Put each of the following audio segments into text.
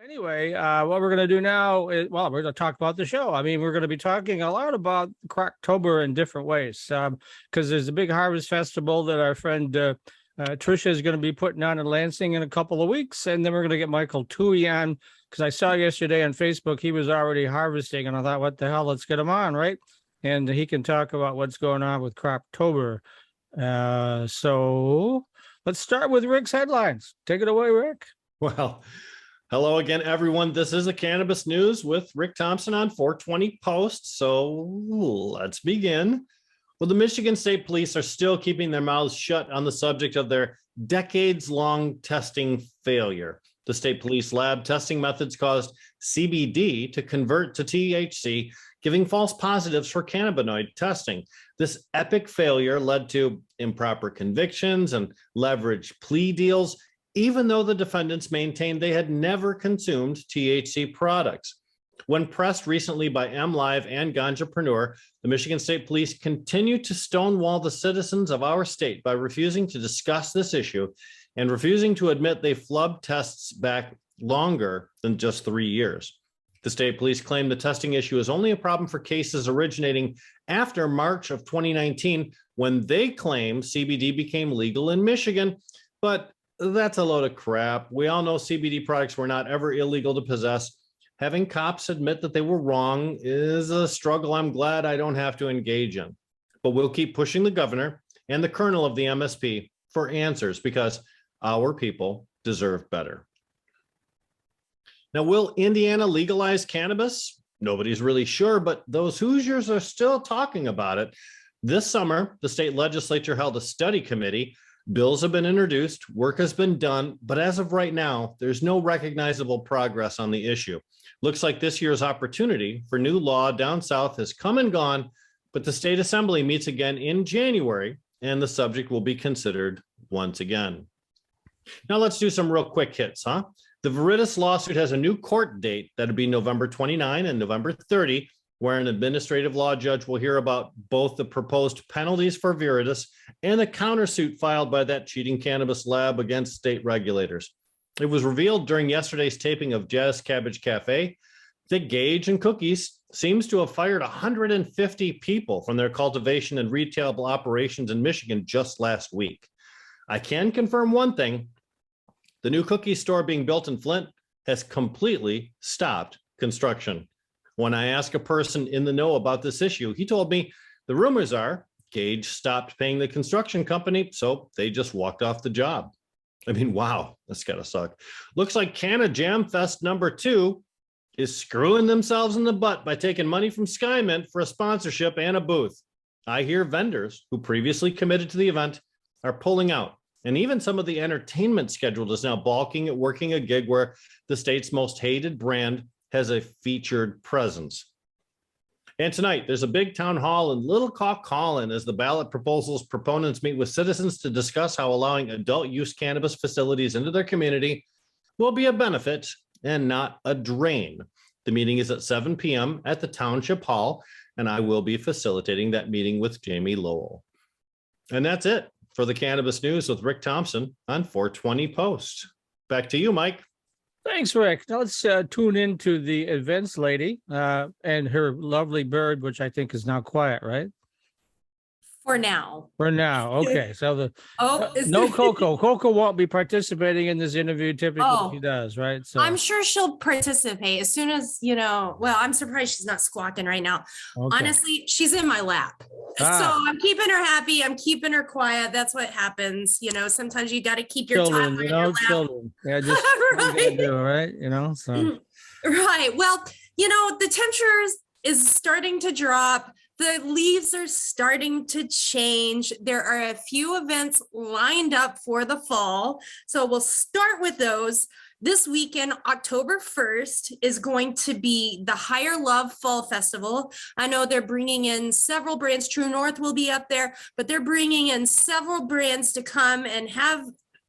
Anyway, what we're going to do now is, well, we're going to talk about the show. I mean, we're going to be talking a lot about Croptober in different ways because there's a big harvest festival that our friend Trisha is going to be putting on in Lansing in a couple of weeks. And then we're going to get Michael Thue on because I saw yesterday on Facebook he was already harvesting. And I thought, what the hell, let's get him on, right? And he can talk about what's going on with Croptober. So let's start with Rick's headlines. Take it away, Rick. Well, hello again, everyone. This is a Cannabis News with Rick Thompson on 420 Post. So let's begin. Well, the Michigan State Police are still keeping their mouths shut on the subject of their decades-long testing failure. The state police lab testing methods caused CBD to convert to THC, giving false positives for cannabinoid testing. This epic failure led to improper convictions and leveraged plea deals, even though the defendants maintained they had never consumed THC products. When pressed recently by MLive and Ganjapreneur, the Michigan State Police continue to stonewall the citizens of our state by refusing to discuss this issue and refusing to admit they flubbed tests back longer than just 3 years. The state police claim the testing issue is only a problem for cases originating after March of 2019, when they claim CBD became legal in Michigan, but that's a load of crap. We all know CBD products were not ever illegal to possess. Having cops admit that they were wrong is a struggle I'm glad I don't have to engage in. But we'll keep pushing the governor and the colonel of the MSP for answers because our people deserve better. Now, will Indiana legalize cannabis? Nobody's really sure, but those Hoosiers are still talking about it. This summer, the state legislature held a study committee. Bills have been introduced, work has been done, but as of right now, there's no recognizable progress on the issue. Looks like this year's opportunity for new law down south has come and gone, but the state assembly meets again in January, and the subject will be considered once again. Now let's do some real quick hits, huh? The Viridis lawsuit has a new court date that'll be November 29 and November 30, where an administrative law judge will hear about both the proposed penalties for Viridis and the countersuit filed by that cheating cannabis lab against state regulators. It was revealed during yesterday's taping of Jazz Cabbage Cafe that Gage and Cookies seems to have fired 150 people from their cultivation and retail operations in Michigan just last week. I can confirm one thing. The new cookie store being built in Flint has completely stopped construction. When I asked a person in the know about this issue, he told me the rumors are Gage stopped paying the construction company, so they just walked off the job. I mean, wow, that's gotta suck. Looks like Canna Jam Fest #2 is screwing themselves in the butt by taking money from SkyMint for a sponsorship and a booth. I hear vendors who previously committed to the event are pulling out. And even some of the entertainment scheduled is now balking at working a gig where the state's most hated brand has a featured presence. And tonight, there's a big town hall in Little Caw Collin as the ballot proposals proponents meet with citizens to discuss how allowing adult use cannabis facilities into their community will be a benefit and not a drain. The meeting is at 7 p.m. at the Township Hall, and I will be facilitating that meeting with Jamie Lowell. And that's it for the Cannabis News with Rick Thompson on 420 Post. Back to you, Mike. Thanks, Rick. Now let's tune into the events lady and her lovely bird, which I think is now quiet, right? For now. For now. Okay. So no Coco. Coco won't be participating in this interview. Typically she does, right? So I'm sure she'll participate as soon as, well, I'm surprised she's not squawking right now. Okay. Honestly, she's in my lap. So I'm keeping her happy. I'm keeping her quiet. That's what happens. Sometimes you got to keep your children, in your lap. Children. Yeah, just right. Right. So right. Well, the temperature is starting to drop. The leaves are starting to change. There are a few events lined up for the fall. So we'll start with those. This weekend, October 1st, is going to be the Higher Love Fall Festival. I know they're bringing in several brands. True North will be up there, but they're bringing in several brands to come and have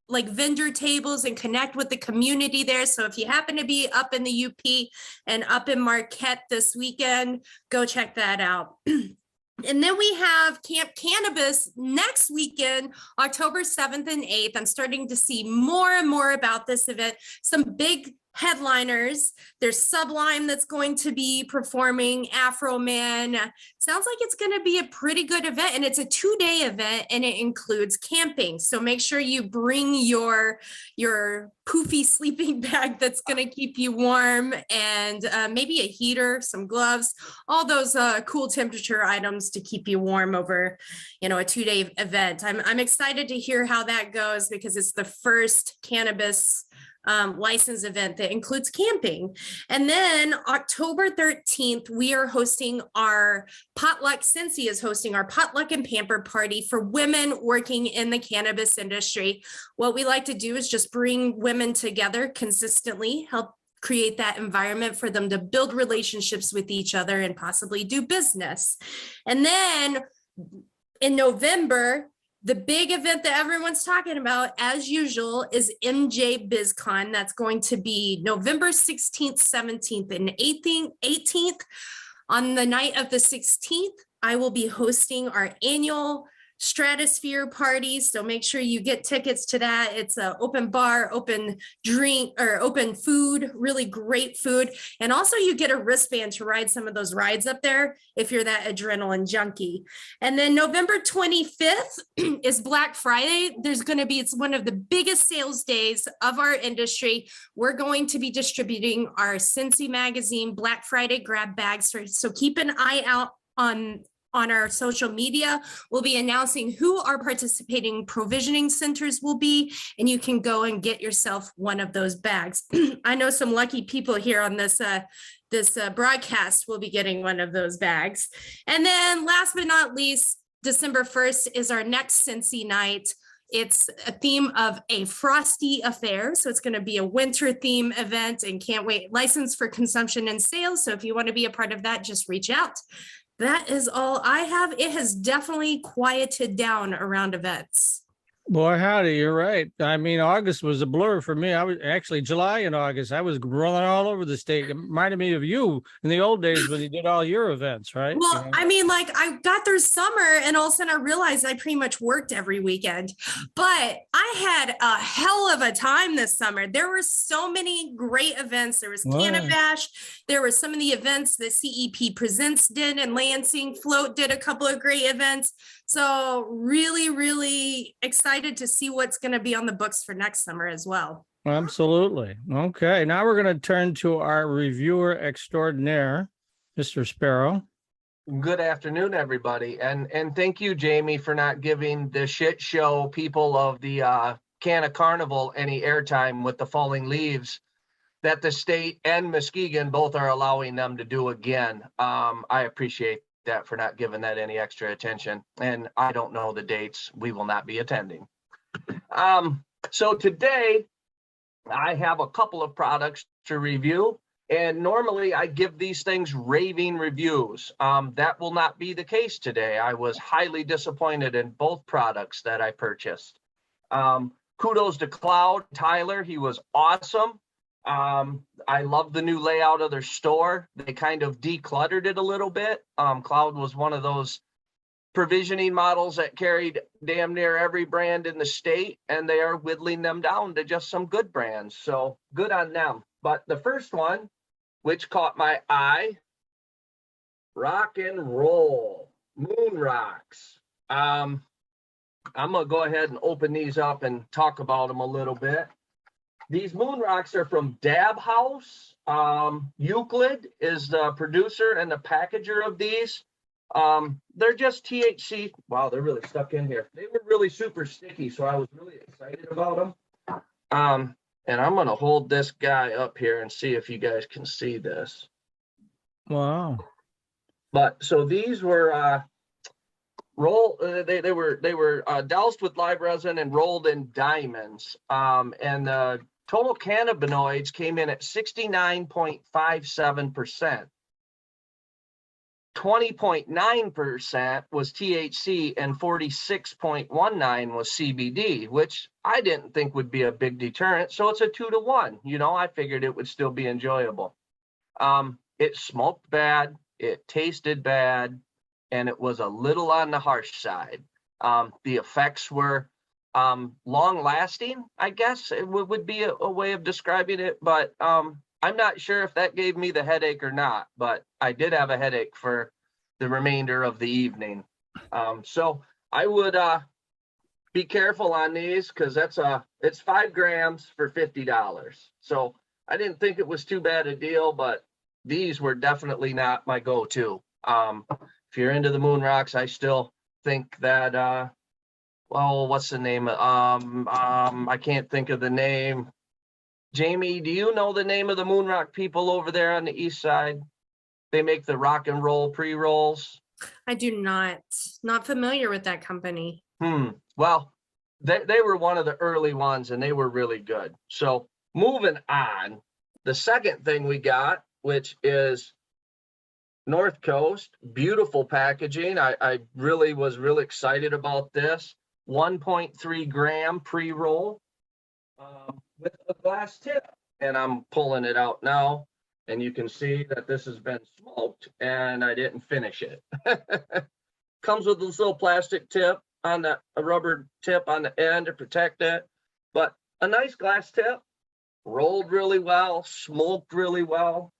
like vendor tables and connect with the community there. So if you happen to be up in the UP and up in Marquette this weekend, go check that out. And then we have Camp Cannabis next weekend, October 7th and 8th. I'm starting to see more and more about this event. Some big headliners. There's Sublime that's going to be performing, Afro Man. Sounds like it's going to be a pretty good event, and it's a 2-day event, and it includes camping. So make sure you bring your poofy sleeping bag that's going to keep you warm, and maybe a heater, some gloves, all those cool temperature items to keep you warm over, a 2-day event. I'm excited to hear how that goes, because it's the first cannabis license event that includes camping. And then October 13th, we are hosting our potluck. Sensi is hosting our potluck and pamper party for women working in the cannabis industry. What we like to do is just bring women together consistently, help create that environment for them to build relationships with each other and possibly do business. And then in November, the big event that everyone's talking about, as usual, is MJ BizCon. That's going to be November 16th, 17th, and 18th. On the night of the 16th, I will be hosting our annual Stratosphere party. So make sure you get tickets to that. It's an open bar, open drink, or open food, really great food. And also you get a wristband to ride some of those rides up there if you're that adrenaline junkie. And then November 25th is Black Friday. It's one of the biggest sales days of our industry. We're going to be distributing our Sensi magazine Black Friday grab bags. So keep an eye out on our social media. We'll be announcing who our participating provisioning centers will be, and you can go and get yourself one of those bags. I know some lucky people here on this broadcast will be getting one of those bags. And then last but not least, December 1st is our next Sensi night. It's a theme of a frosty affair. So it's going to be a winter theme event, and can't wait. Licensed for consumption and sales. So if you want to be a part of that, just reach out. That is all I have. It has definitely quieted down around events. Boy, howdy, you're right. I mean, August was a blur for me. I was actually July and August. I was rolling all over the state. It reminded me of you in the old days when you did all your events, right? Well, I mean, like I got through summer and all of a sudden I realized I pretty much worked every weekend, but I had a hell of a time this summer. There were so many great events. There was Cannabis. There were some of the events that CEP Presents did, and Lansing Float did a couple of great events. So really, really excited to see what's going to be on the books for next summer as well. Absolutely. Okay. Now we're going to turn to our reviewer extraordinaire, Mr. Sparrow. Good afternoon, everybody. And thank you, Jamie, for not giving the shit show people of the Canna Carnival any airtime with the falling leaves that the state and Muskegon both are allowing them to do again. I appreciate that, for not giving that any extra attention. And I don't know the dates. We will not be attending. So today I have a couple of products to review, and normally I give these things raving reviews. That will not be the case today. I was highly disappointed in both products that I purchased. Kudos to Cloud Tyler. He was awesome. I love the new layout of their store. They kind of decluttered it a little bit. Cloud was one of those provisioning models that carried damn near every brand in the state, and they are whittling them down to just some good brands. So good on them. But the first one, which caught my eye, Rock and Roll Moon Rocks. I'm gonna go ahead and open these up and talk about them a little bit. These Moon Rocks are from Dab House. Euclid is the producer and the packager of these. They're just THC. Wow, they're really stuck in here. They were really super sticky, so I was really excited about them. And I'm going to hold this guy up here and see if you guys can see this. Wow. But so these were they were doused with live resin and rolled in diamonds. And the total cannabinoids came in at 69.57%. 20.9% was THC and 46.19 was CBD, which I didn't think would be a big deterrent. So it's a 2-to-1. You know, I figured it would still be enjoyable. It smoked bad, it tasted bad, and it was a little on the harsh side. The effects were long lasting, I guess it would be a way of describing it. But I'm not sure if that gave me the headache or not, but I did have a headache for the remainder of the evening. So I would be careful on these, because it's 5 grams for $50. So I didn't think it was too bad a deal, but these were definitely not my go-to. If you're into the moon rocks, I still think that well, what's the name? I can't think of the name. Jamie, do you know the name of the moon rock people over there on the east side? They make the rock and roll pre-rolls. I do not familiar with that company. Well, they were one of the early ones, and they were really good. So moving on, the second thing we got, which is North Coast, beautiful packaging. I really was really excited about this. 1.3 gram pre-roll with a glass tip. And I'm pulling it out now, and you can see that this has been smoked, and I didn't finish it. Comes with this little plastic tip on a rubber tip on the end to protect it, but a nice glass tip, rolled really well, smoked really well.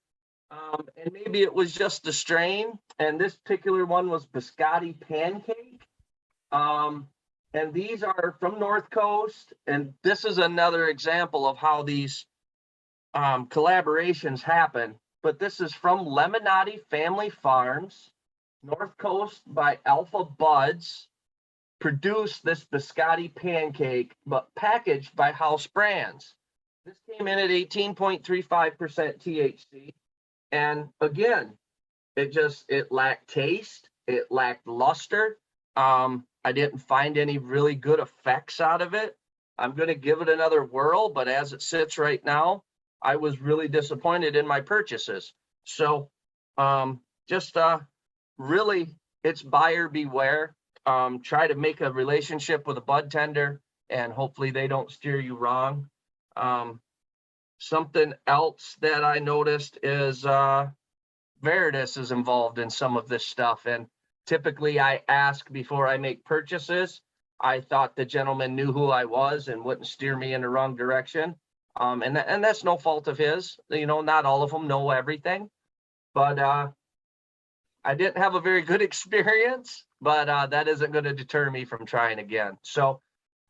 And maybe it was just the strain, and this particular one was Biscotti Pancake. And these are from North Coast, and this is another example of how these collaborations happen. But this is from Lemonati Family Farms, North Coast by Alpha Buds, produced this Biscotti Pancake, but packaged by House Brands. This came in at 18.35% THC. And again, it lacked taste, it lacked luster. I didn't find any really good effects out of it. I'm going to give it another whirl, but as it sits right now, I was really disappointed in my purchases. So really, it's buyer beware. Try to make a relationship with a bud tender, and hopefully they don't steer you wrong. Something else that I noticed is Veritas is involved in some of this stuff, and typically I ask before I make purchases. I thought the gentleman knew who I was and wouldn't steer me in the wrong direction. And that's no fault of his. You know, not all of them know everything, but I didn't have a very good experience, but that isn't going to deter me from trying again. So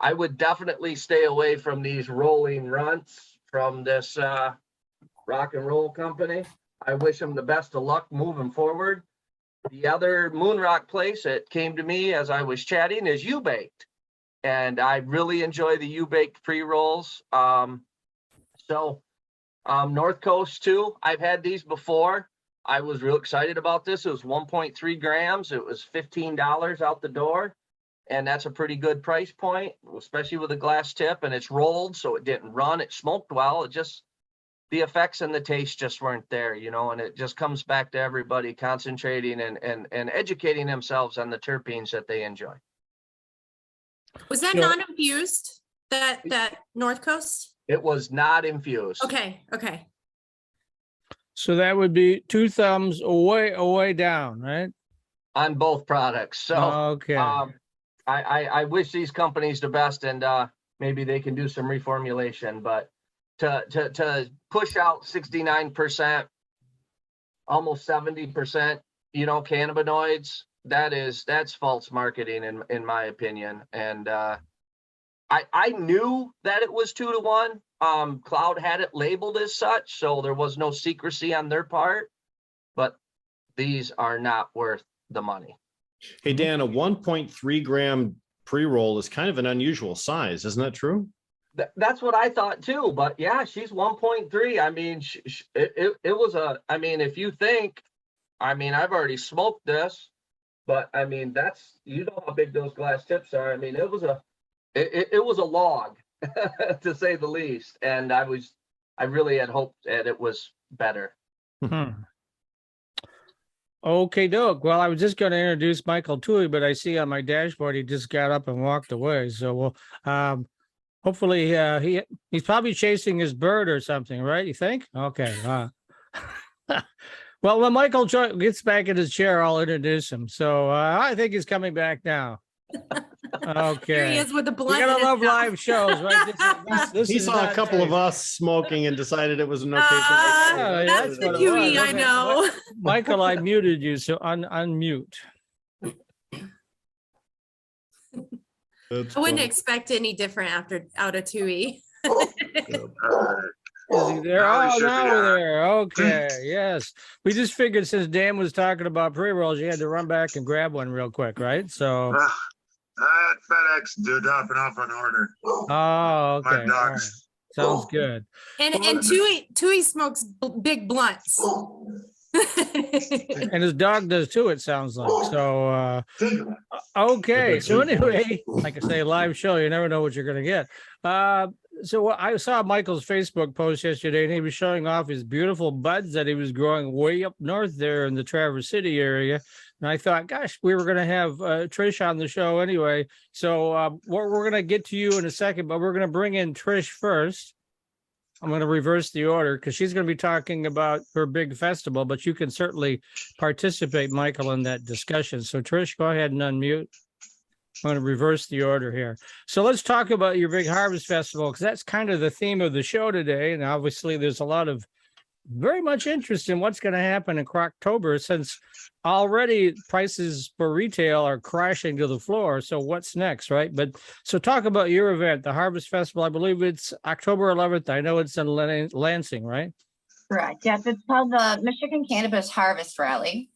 I would definitely stay away from these rolling runts from this rock and roll company. I wish them the best of luck moving forward. The other moon rock place that came to me as I was chatting is U-Baked, and I really enjoy the U-Baked pre-rolls. North Coast too, I've had these before. I was real excited about this. It was 1.3 grams. It was $15 out the door, and that's a pretty good price point, especially with a glass tip, and it's rolled, so it didn't run. It smoked well. It just, the effects and the taste just weren't there, you know, and it just comes back to everybody concentrating and educating themselves on the terpenes that they enjoy. Was that non-infused, that North Coast? It was not infused. Okay. So that would be 2 thumbs way down, right? On both products. So okay. I wish these companies the best, and maybe they can do some reformulation, but to push out 69%, almost 70%, you know, cannabinoids, that's false marketing in my opinion. And I knew that it was 2 to 1. Cloud had it labeled as such, so there was no secrecy on their part, but these are not worth the money. Hey, Dan, a 1.3 gram pre-roll is kind of an unusual size. Isn't that true? That's what I thought too, but yeah, she's 1.3. I mean, it was I mean, if you think, I mean, I've already smoked this, but I mean, that's, you know how big those glass tips are. I mean, it was a log to say the least. And I really had hoped that it was better. Okay, Doug. Well, I was just going to introduce Michael Thue, but I see on my dashboard he just got up and walked away. So we'll hopefully he's probably chasing his bird or something, right? You think? Okay. Well, when Michael gets back in his chair, I'll introduce him. So I think he's coming back now. Okay. Here he is with the We blunt. gotta in his love mouth. live shows, right? This He is saw a not couple safe. of us smoking and decided it was an okay thing. Yeah, That's the what it Thue was. I Okay, know. Michael, I muted you, so unmute. That's I wouldn't funny. expect any different after out of Thue. Is he there? Now he Oh, should be now we're on. there. Okay, yes. We just figured since Dan was talking about pre-rolls, you had to run back and grab one real quick, right? So, I had FedEx dropping off an order. oh, My okay. All right. dogs. Sounds good. And Thue smokes big blunts. And his dog does too, it sounds like. So, okay. So anyway, like I say, live show, you never know what you're going to get. So I saw Michael's Facebook post yesterday, and he was showing off his beautiful buds that he was growing way up north there in the Traverse City area. And I thought, gosh, we were going to have Trish on the show anyway. So we're going to get to you in a second, but we're going to bring in Trish first. I'm going to reverse the order because she's going to be talking about her big festival, but you can certainly participate, Michael, in that discussion. So Trish, go ahead and unmute. I'm going to reverse the order here. So let's talk about your big harvest festival, because that's kind of the theme of the show today. And obviously there's a lot of very much interest in what's going to happen in Croptober, since already prices for retail are crashing to the floor. So what's next, right? But so talk about your event, the Harvest Festival. I believe it's October 11th. I know it's in Lansing, right? Correct. Yes, it's called the Michigan Cannabis Harvest Rally.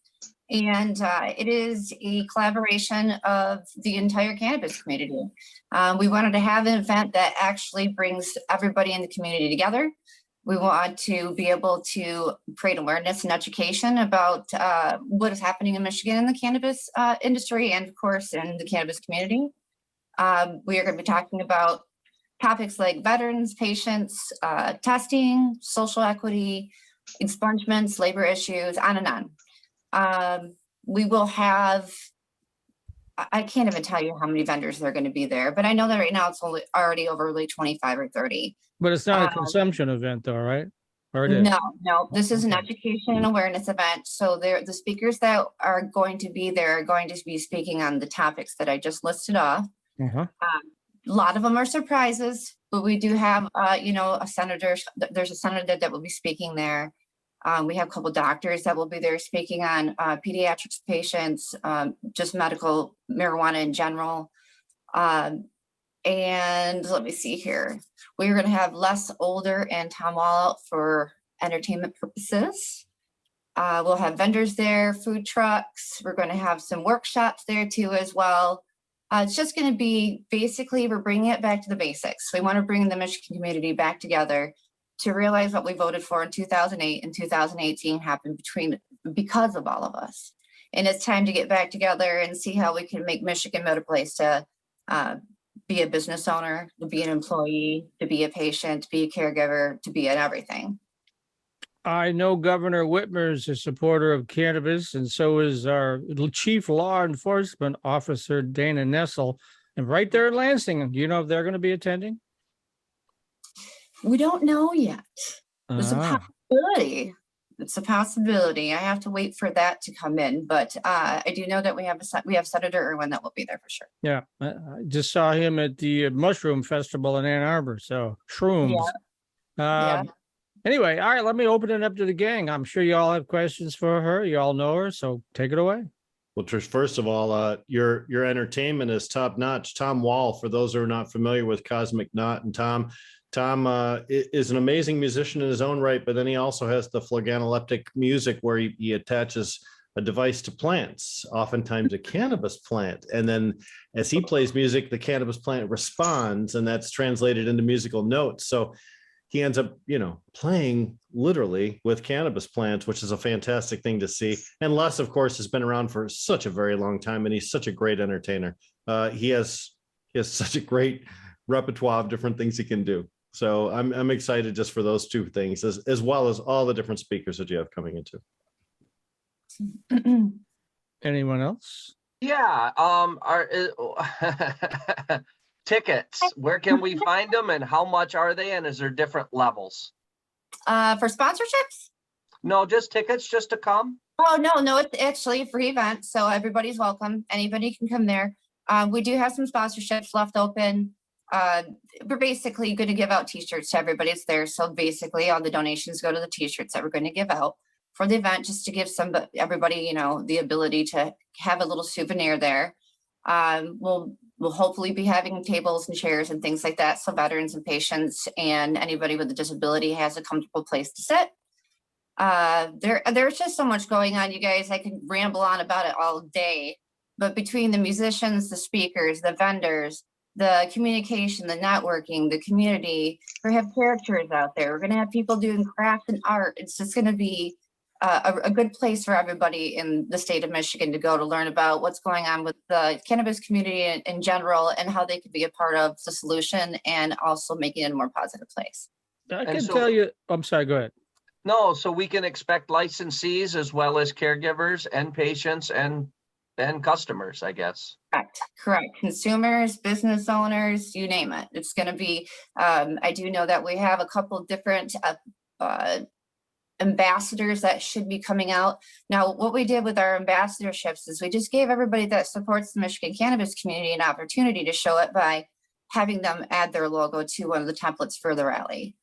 And it is a collaboration of the entire cannabis community. We wanted to have an event that actually brings everybody in the community together. We want to be able to create awareness and education about what is happening in Michigan in the cannabis industry and, of course, in the cannabis community. We are going to be talking about topics like veterans, patients, testing, social equity, expungements, labor issues, on and on. We will have, I can't even tell you how many vendors are going to be there, but I know that right now it's already over like 25 or 30. But it's not a consumption event though, right? Or it is? No, this is an Okay. education and awareness event. So the speakers that are going to be there are going to be speaking on the topics that I just listed off. Uh-huh. A lot of them are surprises, but we do have, a senator, there's a senator that will be speaking there. We have a couple doctors that will be there speaking on pediatrics patients, just medical marijuana in general. And let me see here. We're going to have Les Older and Tom Wall out for entertainment purposes. We'll have vendors there, food trucks. We're going to have some workshops there too as well. It's just going to be, basically, we're bringing it back to the basics. We want to bring the Michigan community back together to realize what we voted for in 2008 and 2018 happened because of all of us. And it's time to get back together and see how we can make Michigan a better place to be a business owner, to be an employee, to be a patient, to be a caregiver, to be an everything. I know Governor Whitmer is a supporter of cannabis, and so is our Chief Law Enforcement Officer, Dana Nessel. And right there in Lansing, do you know if they're going to be attending? We don't know yet. There's a Ah. possibility. It's a possibility. I have to wait for that to come in, but I do know that we have Senator Irwin that will be there for sure. Yeah, I just saw him at the Mushroom Festival in Ann Arbor. So shrooms. Yeah. Anyway, all right, let me open it up to the gang. I'm sure you all have questions for her. You all know her, so take it away. Well, Trish, first of all, your entertainment is top notch. Tom Wall, for those who are not familiar with Cosmic Knot, and Tom is an amazing musician in his own right, but then he also has the flaganoleptic music where he attaches a device to plants, oftentimes a cannabis plant. And then as he plays music, the cannabis plant responds, and that's translated into musical notes. So he ends up, playing literally with cannabis plants, which is a fantastic thing to see. And Les, of course, has been around for such a very long time, and he's such a great entertainer. He has such a great repertoire of different things he can do. So I'm excited just for those two things, as well as all the different speakers that you have coming into. Anyone else? Yeah. Tickets, where can we find them and how much are they? And is there different levels? For sponsorships? No, just tickets just to come. Oh, no, it's actually a free event. So everybody's welcome. Anybody can come there. We do have some sponsorships left open. We're basically going to give out t-shirts to everybody that's there. So basically all the donations go to the t-shirts that we're going to give out for the event, just to give everybody, you know, the ability to have a little souvenir there. We'll hopefully be having tables and chairs and things like that, so veterans and patients and anybody with a disability has a comfortable place to sit. There's just so much going on, you guys. I can ramble on about it all day, but between the musicians, the speakers, the vendors, the communication, the networking, the community, we have characters out there. We're going to have people doing craft and art. It's just going to be a good place for everybody in the state of Michigan to go to learn about what's going on with the cannabis community in general and how they could be a part of the solution and also making it a more positive place. I can tell you, I'm sorry, go ahead. No, so we can expect licensees as well as caregivers and patients and customers, I guess. Correct. Consumers, business owners, you name it. It's going to be, I do know that we have a couple of different ambassadors that should be coming out. Now, what we did with our ambassadorships is we just gave everybody that supports the Michigan cannabis community an opportunity to show it by having them add their logo to one of the templates for the rally.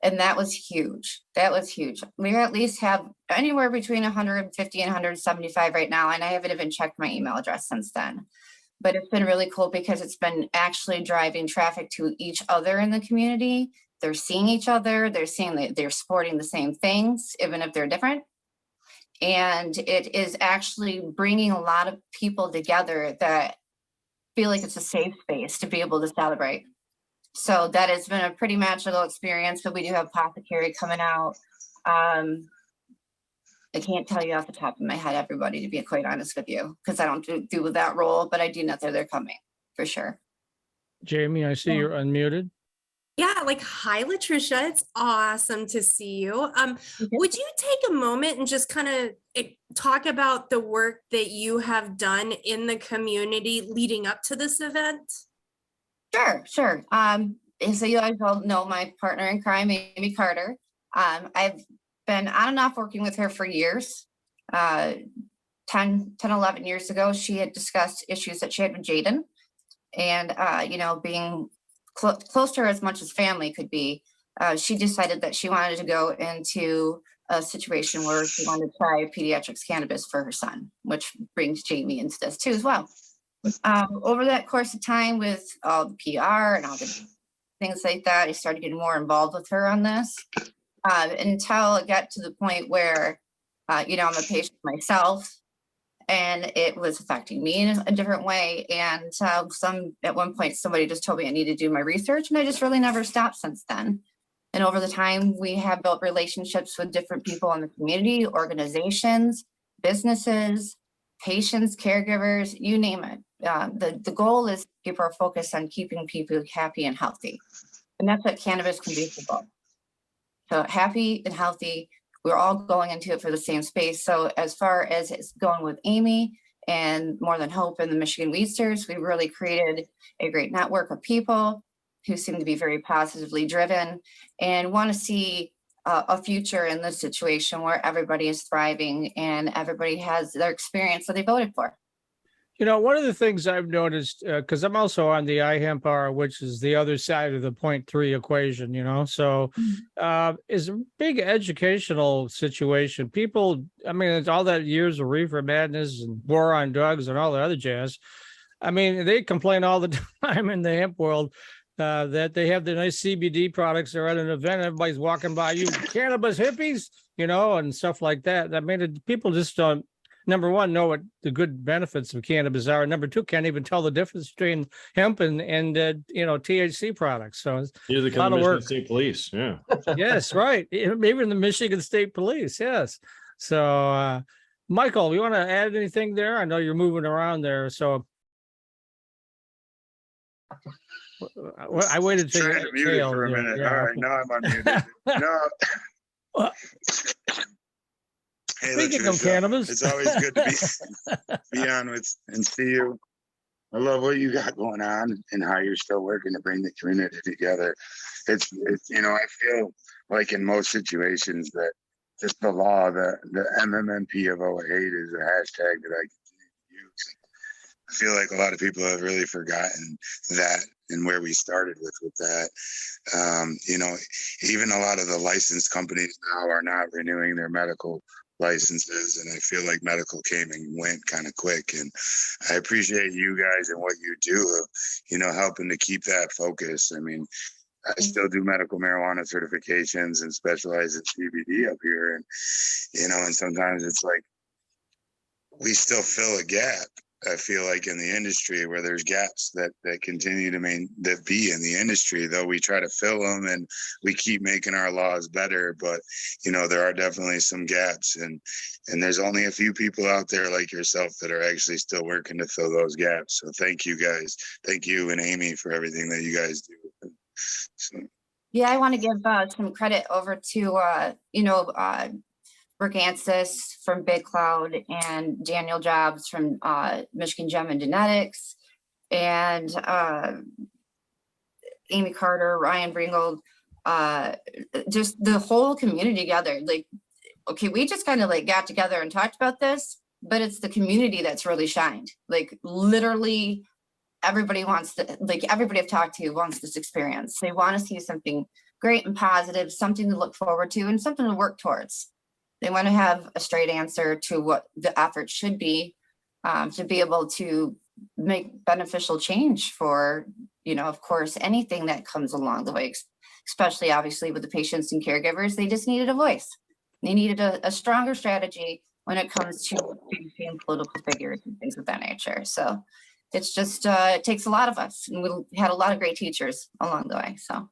And that was huge. That was huge. We at least have anywhere between 150 and 175 right now. And I haven't even checked my email address since then. But it's been really cool because it's been actually driving traffic to each other in the community. They're seeing each other. They're seeing that they're supporting the same things, even if they're different. And it is actually bringing a lot of people together that feel like it's a safe space to be able to celebrate. So that has been a pretty magical experience, but we do have Apothecary coming out. I can't tell you off the top of my head, everybody, to be quite honest with you, because I don't do that role, but I do know that they're coming for sure. Jamie, I see you're unmuted. Yeah, like, hi, Latricia. It's awesome to see you. Would you take a moment and just kind of talk about the work that you have done in the community leading up to this event? Sure. So you guys all know my partner in crime, Amy Carter. I've been on and off working with her for years. 11 years ago, she had discussed issues that she had with Jaden. And, you know, being close to her as much as family could be, she decided that she wanted to go into a situation where she wanted to try pediatrics cannabis for her son, which brings Jamie into this too as well. Over that course of time with all the PR and all the things like that, I started getting more involved with her on this until it got to the point where, you know, I'm a patient myself and it was affecting me in a different way. And at one point, somebody just told me I needed to do my research, and I just really never stopped since then. And over the time, we have built relationships with different people in the community, organizations, businesses, patients, caregivers, you name it. The goal is to keep our focus on keeping people happy and healthy. And that's what cannabis can do for both. So happy and healthy, we're all going into it for the same space. So as far as it's going with Amy and More Than Hope and the Michigan Weedsters, we really created a great network of people who seem to be very positively driven and want to see a future in this situation where everybody is thriving and everybody has their experience that they voted for. You know, one of the things I've noticed, because I'm also on the iHempR, which is the other side of the 0.3 equation, you know, so is a big educational situation. People, I mean, it's all that years of reefer madness and war on drugs and all the other jazz. I mean, they complain all the time in the hemp world that they have the nice CBD products. They're at an event, everybody's walking by, you cannabis hippies, you know, and stuff like that. I mean, people just don't, number one, know what the good benefits of cannabis are. Number two, can't even tell the difference between hemp and you know, THC products. So it's Neither a lot can the of Michigan work. State Police. Yeah. Yes, right. Even the Michigan State Police. Yes. So, Michael, you want to add anything there? I know you're moving around there. So I waited till Trying to mute it for a minute. Yeah. All right, now I'm unmuted. No. Hey, Speaking of Latricia, cannabis, it's always good to be on with and see you. I love what you got going on and how you're still working to bring the community together. It's you know, I feel like in most situations that just the law, the MMNP of 08 is a hashtag that I continue to use. feel like a lot of people have really forgotten that and where we started with that. You know, even a lot of the licensed companies now are not renewing their medical licenses, and I feel like medical came and went kind of quick. And I appreciate you guys and what you do of, you know, helping to keep that focus. I mean, I still do medical marijuana certifications and specialize in CBD up here, and you know, and sometimes it's like we still fill a gap. I feel like in the industry where there's gaps that continue to that be in the industry, though we try to fill them and we keep making our laws better. But, you know, there are definitely some gaps, and there's only a few people out there like yourself that are actually still working to fill those gaps. So thank you guys. Thank you and Amy for everything that you guys do. So. Yeah, I want to give some credit over to, Bergansis from Big Cloud and Daniel Jobs from Michigan Gem and Genetics, and Amy Carter, Ryan Bringold, just the whole community together. Like, okay, we just kind of like got together and talked about this, but it's the community that's really shined. Like literally everybody wants to, like everybody I've talked to wants this experience. They want to see something great and positive, something to look forward to and something to work towards. They want to have a straight answer to what the effort should be to be able to make beneficial change for, you know, of course, anything that comes along the way, especially obviously with the patients and caregivers. They just needed a voice. They needed a stronger strategy when it comes to political figures and things of that nature. So it's just, it takes a lot of us, and we had a lot of great teachers along the way. So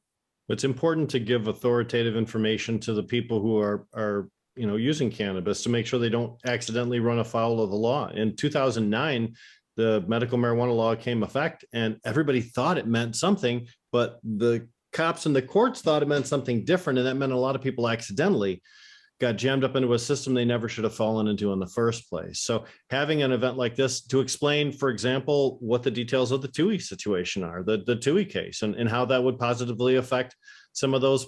it's important to give authoritative information to the people who are you know, using cannabis to make sure they don't accidentally run afoul of the law. In 2009, the medical marijuana law came effect, and everybody thought it meant something, but the cops and the courts thought it meant something different. And that meant a lot of people accidentally got jammed up into a system they never should have fallen into in the first place. So having an event like this to explain, for example, what the details of the Thue situation are, the Thue case, and how that would positively affect some of those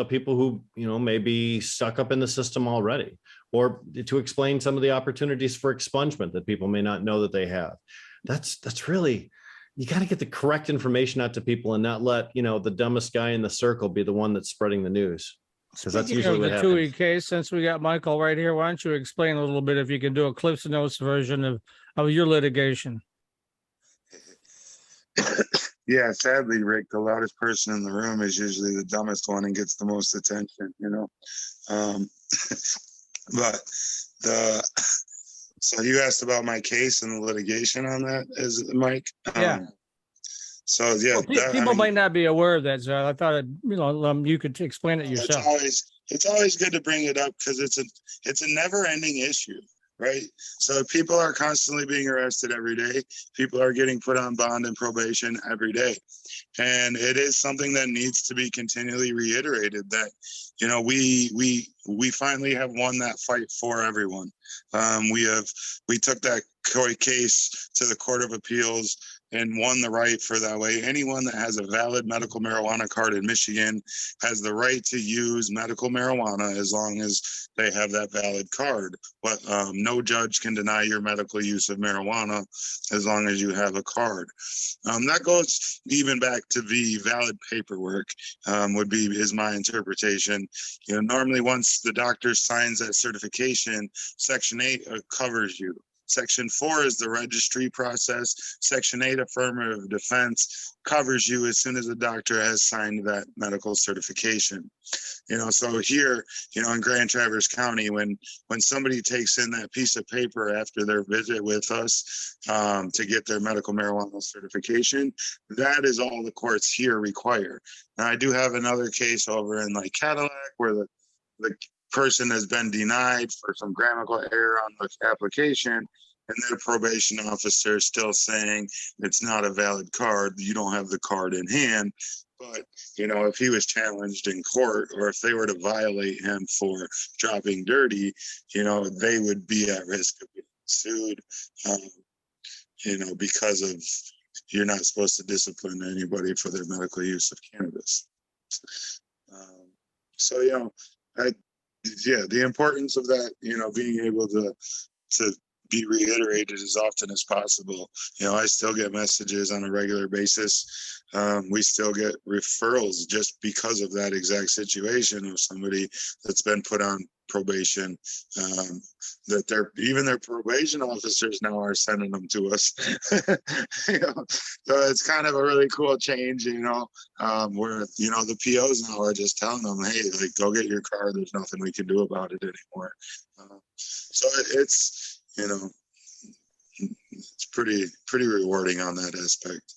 people who, you know, may be stuck up in the system already, or to explain some of the opportunities for expungement that people may not know that they have. That's really, you got to get the correct information out to people and not let, you know, the dumbest guy in the circle be the one that's spreading the news. Because that's usually what happens. The Thue case, since we got Michael right here, why don't you explain a little bit, if you can do a Cliff's Notes version of your litigation? Yeah, sadly, Rick, the loudest person in the room is usually the dumbest one and gets the most attention, you know. But so you asked about my case and the litigation on that, is it, Mike? Yeah. So yeah, well, people might not be aware of that, so I thought you could explain it yourself. It's always good to bring it up because it's a never-ending issue, right? So people are constantly being arrested every day. People are getting put on bond and probation every day, and it is something that needs to be continually reiterated that, you know, we finally have won that fight for everyone. We took that Coy case to the Court of Appeals and won the right for that way. Anyone that has a valid medical marijuana card in Michigan has the right to use medical marijuana as long as they have that valid card. But no judge can deny your medical use of marijuana as long as you have a card. That goes even back to the valid paperwork is my interpretation. You know, normally once the doctor signs that certification, Section 8 covers you. Section 4 is the registry process. Section 8 affirmative defense covers you as soon as the doctor has signed that medical certification. You know, so here, you know, in Grand Traverse County, when somebody takes in that piece of paper after their visit with us to get their medical marijuana certification, that is all the courts here require. Now, I do have another case over in like Cadillac where the person has been denied for some grammatical error on the application, and their probation officer is still saying it's not a valid card. You don't have the card in hand. But, you know, if he was challenged in court, or if they were to violate him for dropping dirty, you know, they would be at risk of being sued, you know, because of, you're not supposed to discipline anybody for their medical use of cannabis. So, you know, the importance of that, you know, being able to be reiterated as often as possible. You know, I still get messages on a regular basis. We still get referrals just because of that exact situation of somebody that's been put on probation, that their probation officers now are sending them to us. You know, so it's kind of a really cool change, you know, where, you know, the POs now are just telling them, hey, like, go get your car. There's nothing we can do about it anymore. So it's, you know, it's pretty rewarding on that aspect.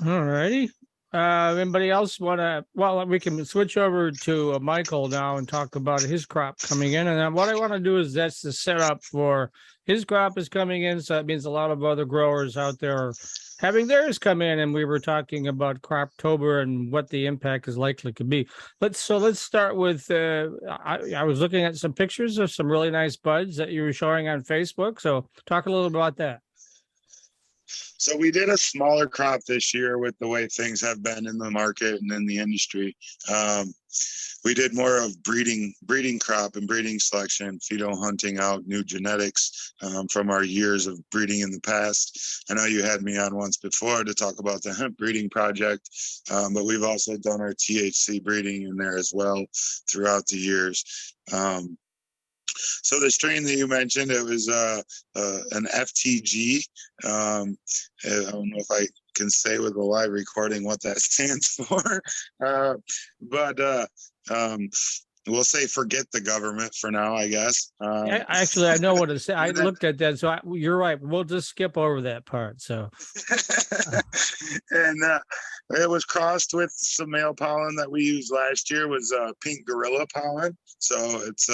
All righty. Anybody else want to? Well, we can switch over to Michael now and talk about his crop coming in. And then what I want to do is that's the setup for his crop is coming in. So that means a lot of other growers out there are having theirs come in. And we were talking about Croptober and what the impact is likely to be. Let's start with. I was looking at some pictures of some really nice buds that you were showing on Facebook. So talk a little about that. So we did a smaller crop this year with the way things have been in the market and in the industry. We did more of breeding crop and breeding selection, phyto hunting out new genetics from our years of breeding in the past. I know you had me on once before to talk about the hemp breeding project, but we've also done our THC breeding in there as well throughout the years. So the strain that you mentioned, it was an FTG. I don't know if I can say with a live recording what that stands for, but we'll say forget the government for now, I guess. Actually, I know what to say. I looked at that, so you're right. We'll just skip over that part. So, and it was crossed with some male pollen that we used last year. Was pink gorilla pollen. So it's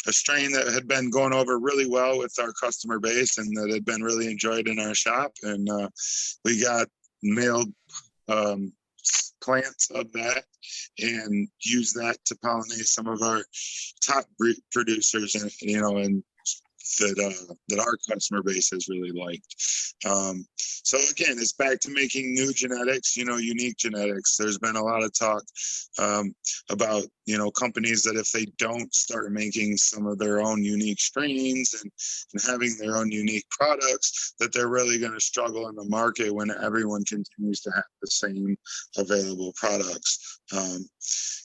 a strain that had been going over really well with our customer base and that had been really enjoyed in our shop. And we got male plants of that and use that to pollinate some of our top producers, and you know, and that our customer base has really liked. So again, it's back to making new genetics, you know, unique genetics. There's been a lot of talk about, you know, companies that if they don't start making some of their own unique strains and having their own unique products, that they're really going to struggle in the market when everyone continues to have the same available products.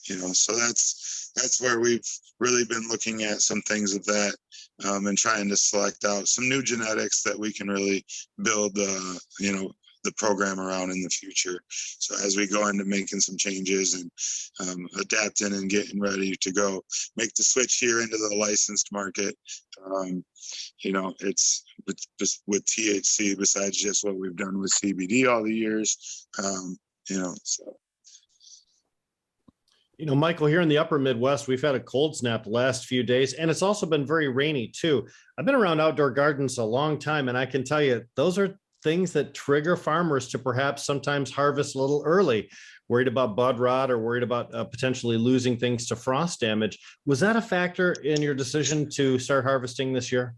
You know, so that's where we've really been looking at some things of that. And trying to select out some new genetics that we can really build, you know, the program around in the future. So as we go into making some changes and adapting and getting ready to go make the switch here into the licensed market, you know, it's just with THC, besides just what we've done with CBD all the years, you know, so. You know, Michael, here in the upper Midwest, we've had a cold snap the last few days, and it's also been very rainy too. I've been around outdoor gardens a long time, and I can tell you those are things that trigger farmers to perhaps sometimes harvest a little early, worried about bud rot or worried about potentially losing things to frost damage. Was that a factor in your decision to start harvesting this year?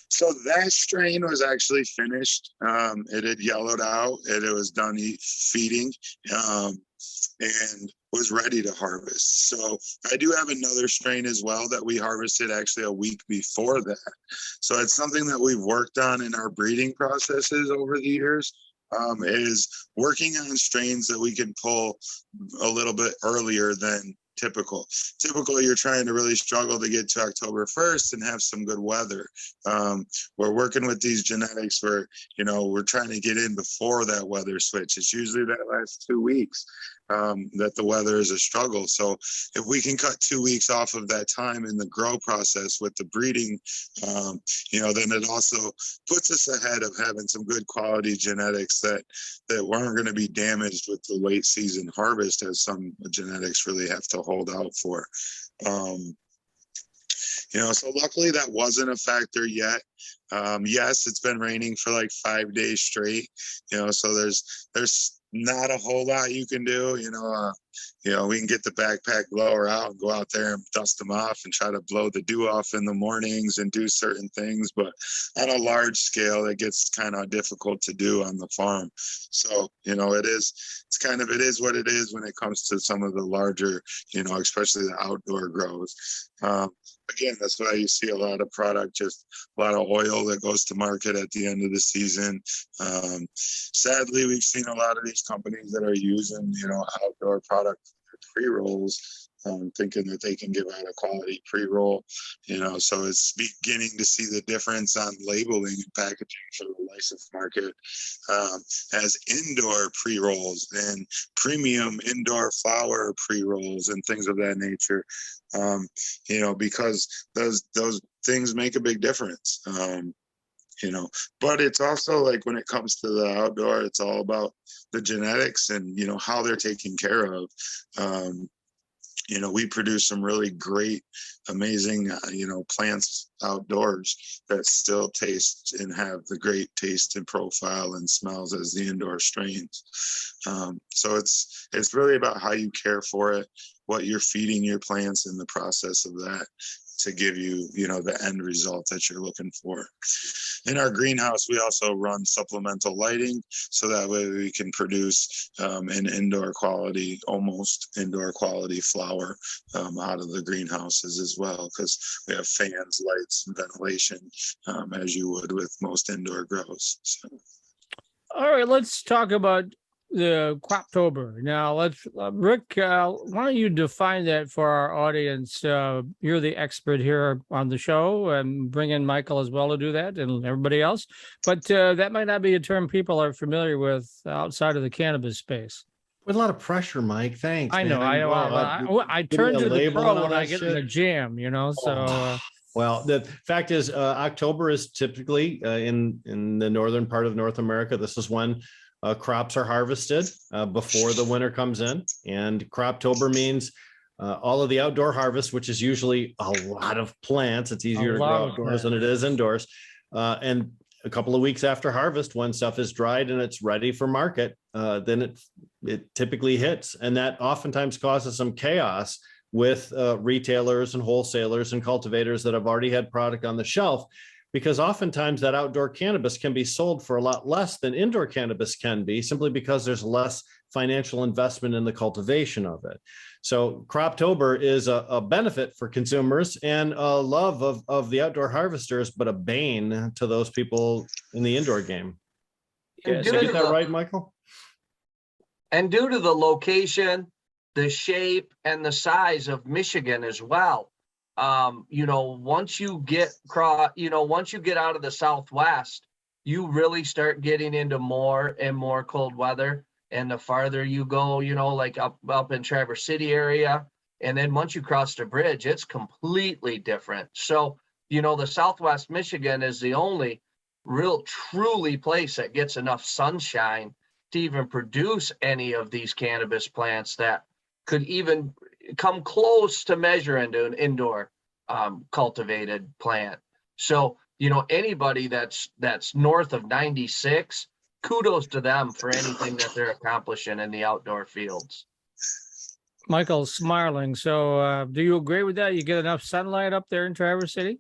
So that strain was actually finished. It had yellowed out and it was done feeding. And was ready to harvest. So I do have another strain as well that we harvested actually a week before that. So it's something that we've worked on in our breeding processes over the years, is working on strains that we can pull a little bit earlier than typical. Typically, you're trying to really struggle to get to October 1st and have some good weather. We're working with these genetics where, you know, we're trying to get in before that weather switch. It's usually that last 2 weeks that the weather is a struggle. So if we can cut 2 weeks off of that time in the grow process with the breeding, you know, then it also puts us ahead of having some good quality genetics that weren't going to be damaged with the late season harvest, as some genetics really have to hold out for. You know, so luckily that wasn't a factor yet. Yes, it's been raining for like 5 days straight, you know, so there's not a whole lot you can do. You know, we can get the backpack blower out and go out there and dust them off and try to blow the dew off in the mornings and do certain things. But on a large scale, it gets kind of difficult to do on the farm. So, it is what it is when it comes to some of the larger, especially the outdoor grows. Again, that's why you see a lot of product, just a lot of oil that goes to market at the end of the season. Sadly, we've seen a lot of these companies that are using, outdoor product pre-rolls, thinking that they can give out a quality pre-roll, so it's beginning to see the difference on labeling and packaging for the licensed market as indoor pre-rolls and premium indoor flower pre-rolls and things of that nature, because those things make a big difference. But it's also like when it comes to the outdoor, it's all about the genetics and, how they're taken care of. We produce some really great, amazing, plants outdoors that still taste and have the great taste and profile and smells as the indoor strains. So it's really about how you care for it, what you're feeding your plants in the process of that to give you, the end result that you're looking for. In our greenhouse, we also run supplemental lighting, so that way we can produce an almost indoor quality flower out of the greenhouses as well, because we have fans, lights, and ventilation, as you would with most indoor grows. So. All right, let's talk about the Croptober. Now, Rick, why don't you define that for our audience? You're the expert here on the show, and bring in Michael as well to do that, and everybody else. But that might not be a term people are familiar with outside of the cannabis space. With a lot of pressure, Mike. Thanks. I know. Man. I turn to the pro when I get in the jam, So. Well, the fact is, October is typically in the northern part of North America. This is when crops are harvested before the winter comes in, and Croptober means all of the outdoor harvest, which is usually a lot of plants. It's easier to grow outdoors than it is indoors. And a couple of weeks after harvest, when stuff is dried and it's ready for market, then it typically hits, and that oftentimes causes some chaos with retailers and wholesalers and cultivators that have already had product on the shelf, because oftentimes that outdoor cannabis can be sold for a lot less than indoor cannabis can be, simply because there's less financial investment in the cultivation of it. So Croptober is a benefit for consumers and a love of the outdoor harvesters, but a bane to those people in the indoor game. Did you get that right, Michael? And due to the location, the shape, and the size of Michigan as well, once you get out of the Southwest, you really start getting into more and more cold weather. And the farther you go, like up in Traverse City area, and then once you cross the bridge, it's completely different. So, the Southwest Michigan is the only real truly place that gets enough sunshine to even produce any of these cannabis plants that could even come close to measuring to an indoor cultivated plant. So, anybody that's north of 96, kudos to them for anything that they're accomplishing in the outdoor fields. Michael's smiling. So do you agree with that? You get enough sunlight up there in Traverse City?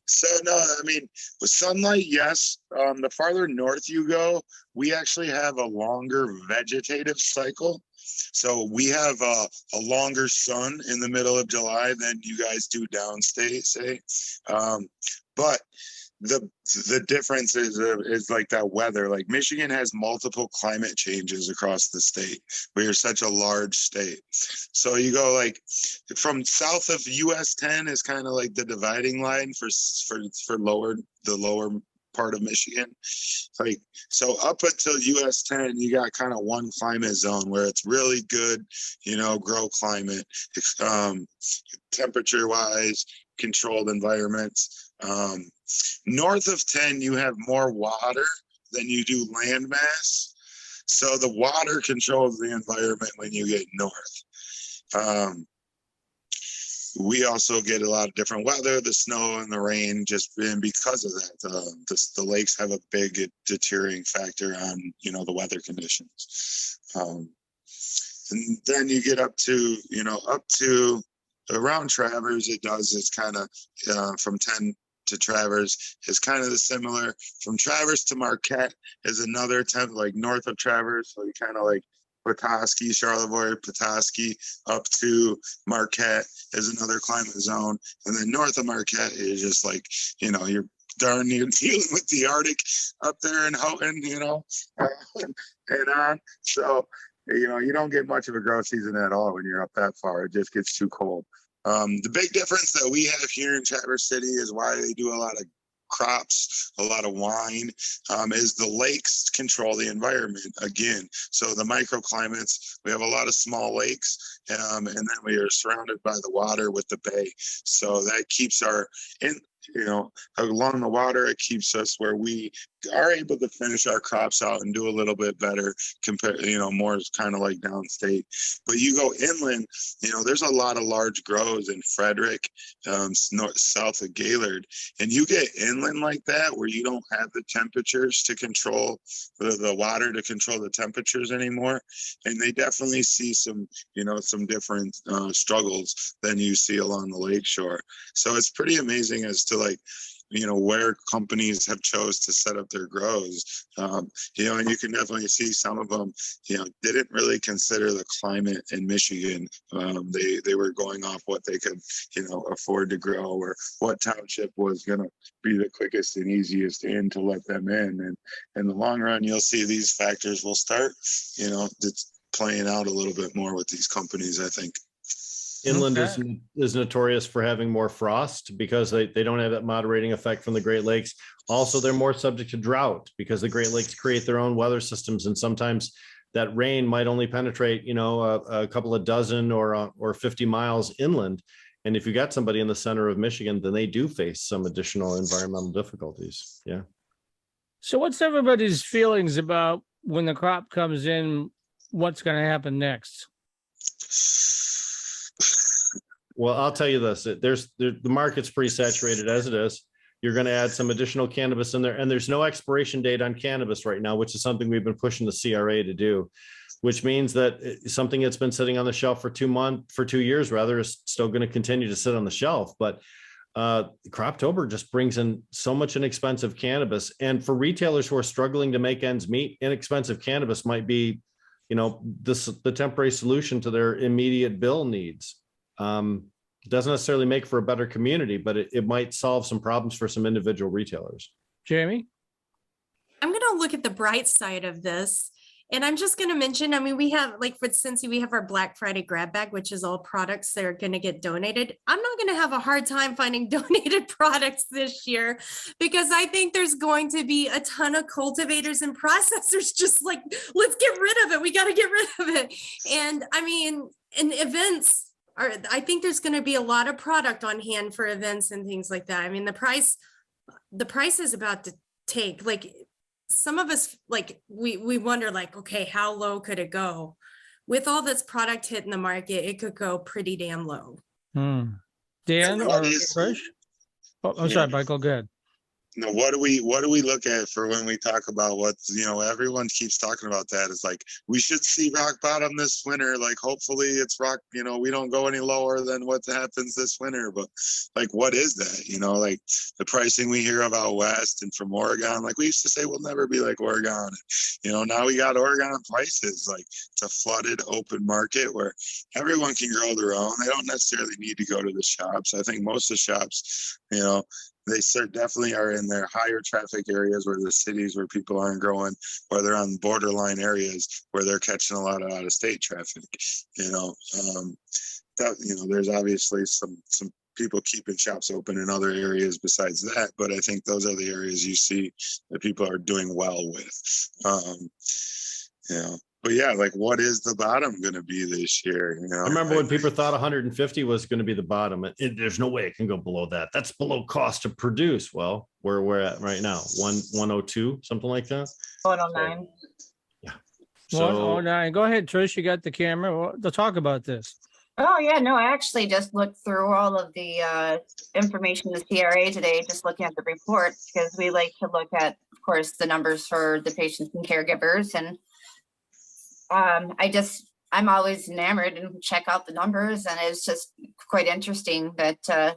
So, no, with sunlight, yes. The farther north you go, we actually have a longer vegetative cycle. So we have a longer sun in the middle of July than you guys do downstate, say. But the difference is like that weather. Like Michigan has multiple climate changes across the state. We are such a large state. So you go like from south of US 10 is kind of like the dividing line for the lower part of Michigan. Like, so up until US 10, you got kind of one climate zone where it's really good, grow climate, temperature wise, controlled environments. North of 10, you have more water than you do land mass. So the water controls the environment when you get north. We also get a lot of different weather, the snow and the rain, and because of that, the lakes have a big deteriorating factor on, the weather conditions. And then you get up to, up to around Travers, it's kind of from 10 to Travers is kind of the similar. From Travers to Marquette is another 10, like north of Travers. So you kind of like Petoskey, Charlevoix, Petoskey, up to Marquette is another climate zone. And then north of Marquette is just like, you're darn near dealing with the Arctic up there in Houghton, and on. So, you don't get much of a grow season at all when you're up that far. It just gets too cold. The big difference that we have here in Traverse City is why they do a lot of crops, a lot of wine, is the lakes control the environment again. So the microclimates, we have a lot of small lakes, and then we are surrounded by the water with the bay. So that keeps along the water, it keeps us where we are able to finish our crops out and do a little bit better compared, more kind of like downstate. But you go inland, there's a lot of large grows in Frederick, south of Gaylord, and you get inland like that where you don't have the temperatures to control the water to control the temperatures anymore. And they definitely see some different struggles than you see along the lake shore. So it's pretty amazing as to where companies have chose to set up their grows, and you can definitely see some of them, didn't really consider the climate in Michigan. They were going off what they could, afford to grow or what township was going to be the quickest and easiest in to let them in. And in the long run, you'll see these factors will start, it's playing out a little bit more with these companies, I think. Inland is notorious for having more frost because they don't have that moderating effect from the Great Lakes. Also, they're more subject to drought because the Great Lakes create their own weather systems. And sometimes that rain might only penetrate, a couple of dozen or 50 miles inland. And if you got somebody in the center of Michigan, then they do face some additional environmental difficulties. Yeah. So what's everybody's feelings about when the crop comes in, what's going to happen next? Well, I'll tell you this, the market's pretty saturated as it is. You're going to add some additional cannabis in there, and there's no expiration date on cannabis right now, which is something we've been pushing the CRA to do, which means that something that's been sitting on the shelf for 2 years rather is still going to continue to sit on the shelf. But Croptober just brings in so much inexpensive cannabis. And for retailers who are struggling to make ends meet, inexpensive cannabis might be, the temporary solution to their immediate bill needs. It doesn't necessarily make for a better community, but it might solve some problems for some individual retailers. Jamie? I'm going to look at the bright side of this. And I'm just going to mention, we have, like for Sensi, we have our Black Friday grab bag, which is all products that are going to get donated. I'm not going to have a hard time finding donated products this year because I think there's going to be a ton of cultivators and processors just like, let's get rid of it. We got to get rid of it. And in events, I think there's going to be a lot of product on hand for events and things like that. The price is about to take, like, some of us, like, we wonder, like, okay, how low could it go? With all this product hitting the market, it could go pretty damn low. Dan or Trish? Oh, I'm sorry, Michael, go ahead. What do we look at for when we talk about what's, everyone keeps talking about that. It's like, we should see rock bottom this winter. Like, hopefully it's rock, we don't go any lower than what happens this winter. But like, what is that? Like the pricing we hear about West and from Oregon, like we used to say, we'll never be like Oregon. Now we got Oregon prices, like it's a flooded open market where everyone can grow their own. They don't necessarily need to go to the shops. I think most of the shops, they definitely are in their higher traffic areas where the cities where people aren't growing, or they're on borderline areas where they're catching a lot of out-of-state traffic. There's obviously some people keeping shops open in other areas besides that, but I think those are the areas you see that people are doing well with. But yeah, like, what is the bottom going to be this year? I remember when people thought 150 was going to be the bottom. There's no way it can go below that. That's below cost to produce. Well, where we're at right now, 102, something like that. 109. Yeah. So 109. Go ahead, Trish. You got the camera. We'll talk about this. Oh, yeah. No, I actually just looked through all of the information in the CRA today, just looking at the report, because we like to look at, of course, the numbers for the patients and caregivers. And I just I'm always enamored and check out the numbers, and it's just quite interesting that,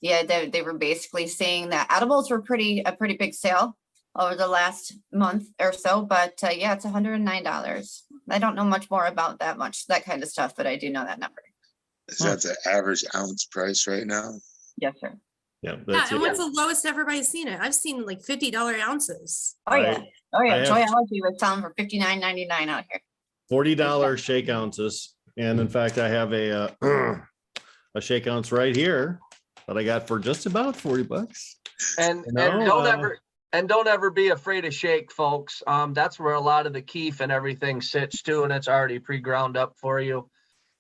yeah, they were basically saying that edibles were a pretty big sale over the last month or so, but yeah, it's $109. I don't know much more about that kind of stuff, but I do know that number. Is that the average ounce price right now? Yes, sir. Yeah, Yeah, that's and it. what's the lowest everybody's seen it? I've seen like $50 ounces. Oh yeah. Oh yeah. I have- Joyology was selling for $59.99 out here. $40 shake ounces. And in fact, I have a shake ounce right here that I got for just about $40. And You know, don't ever be afraid of shake, folks. That's where a lot of the keef and everything sits too, and it's already pre-ground up for you.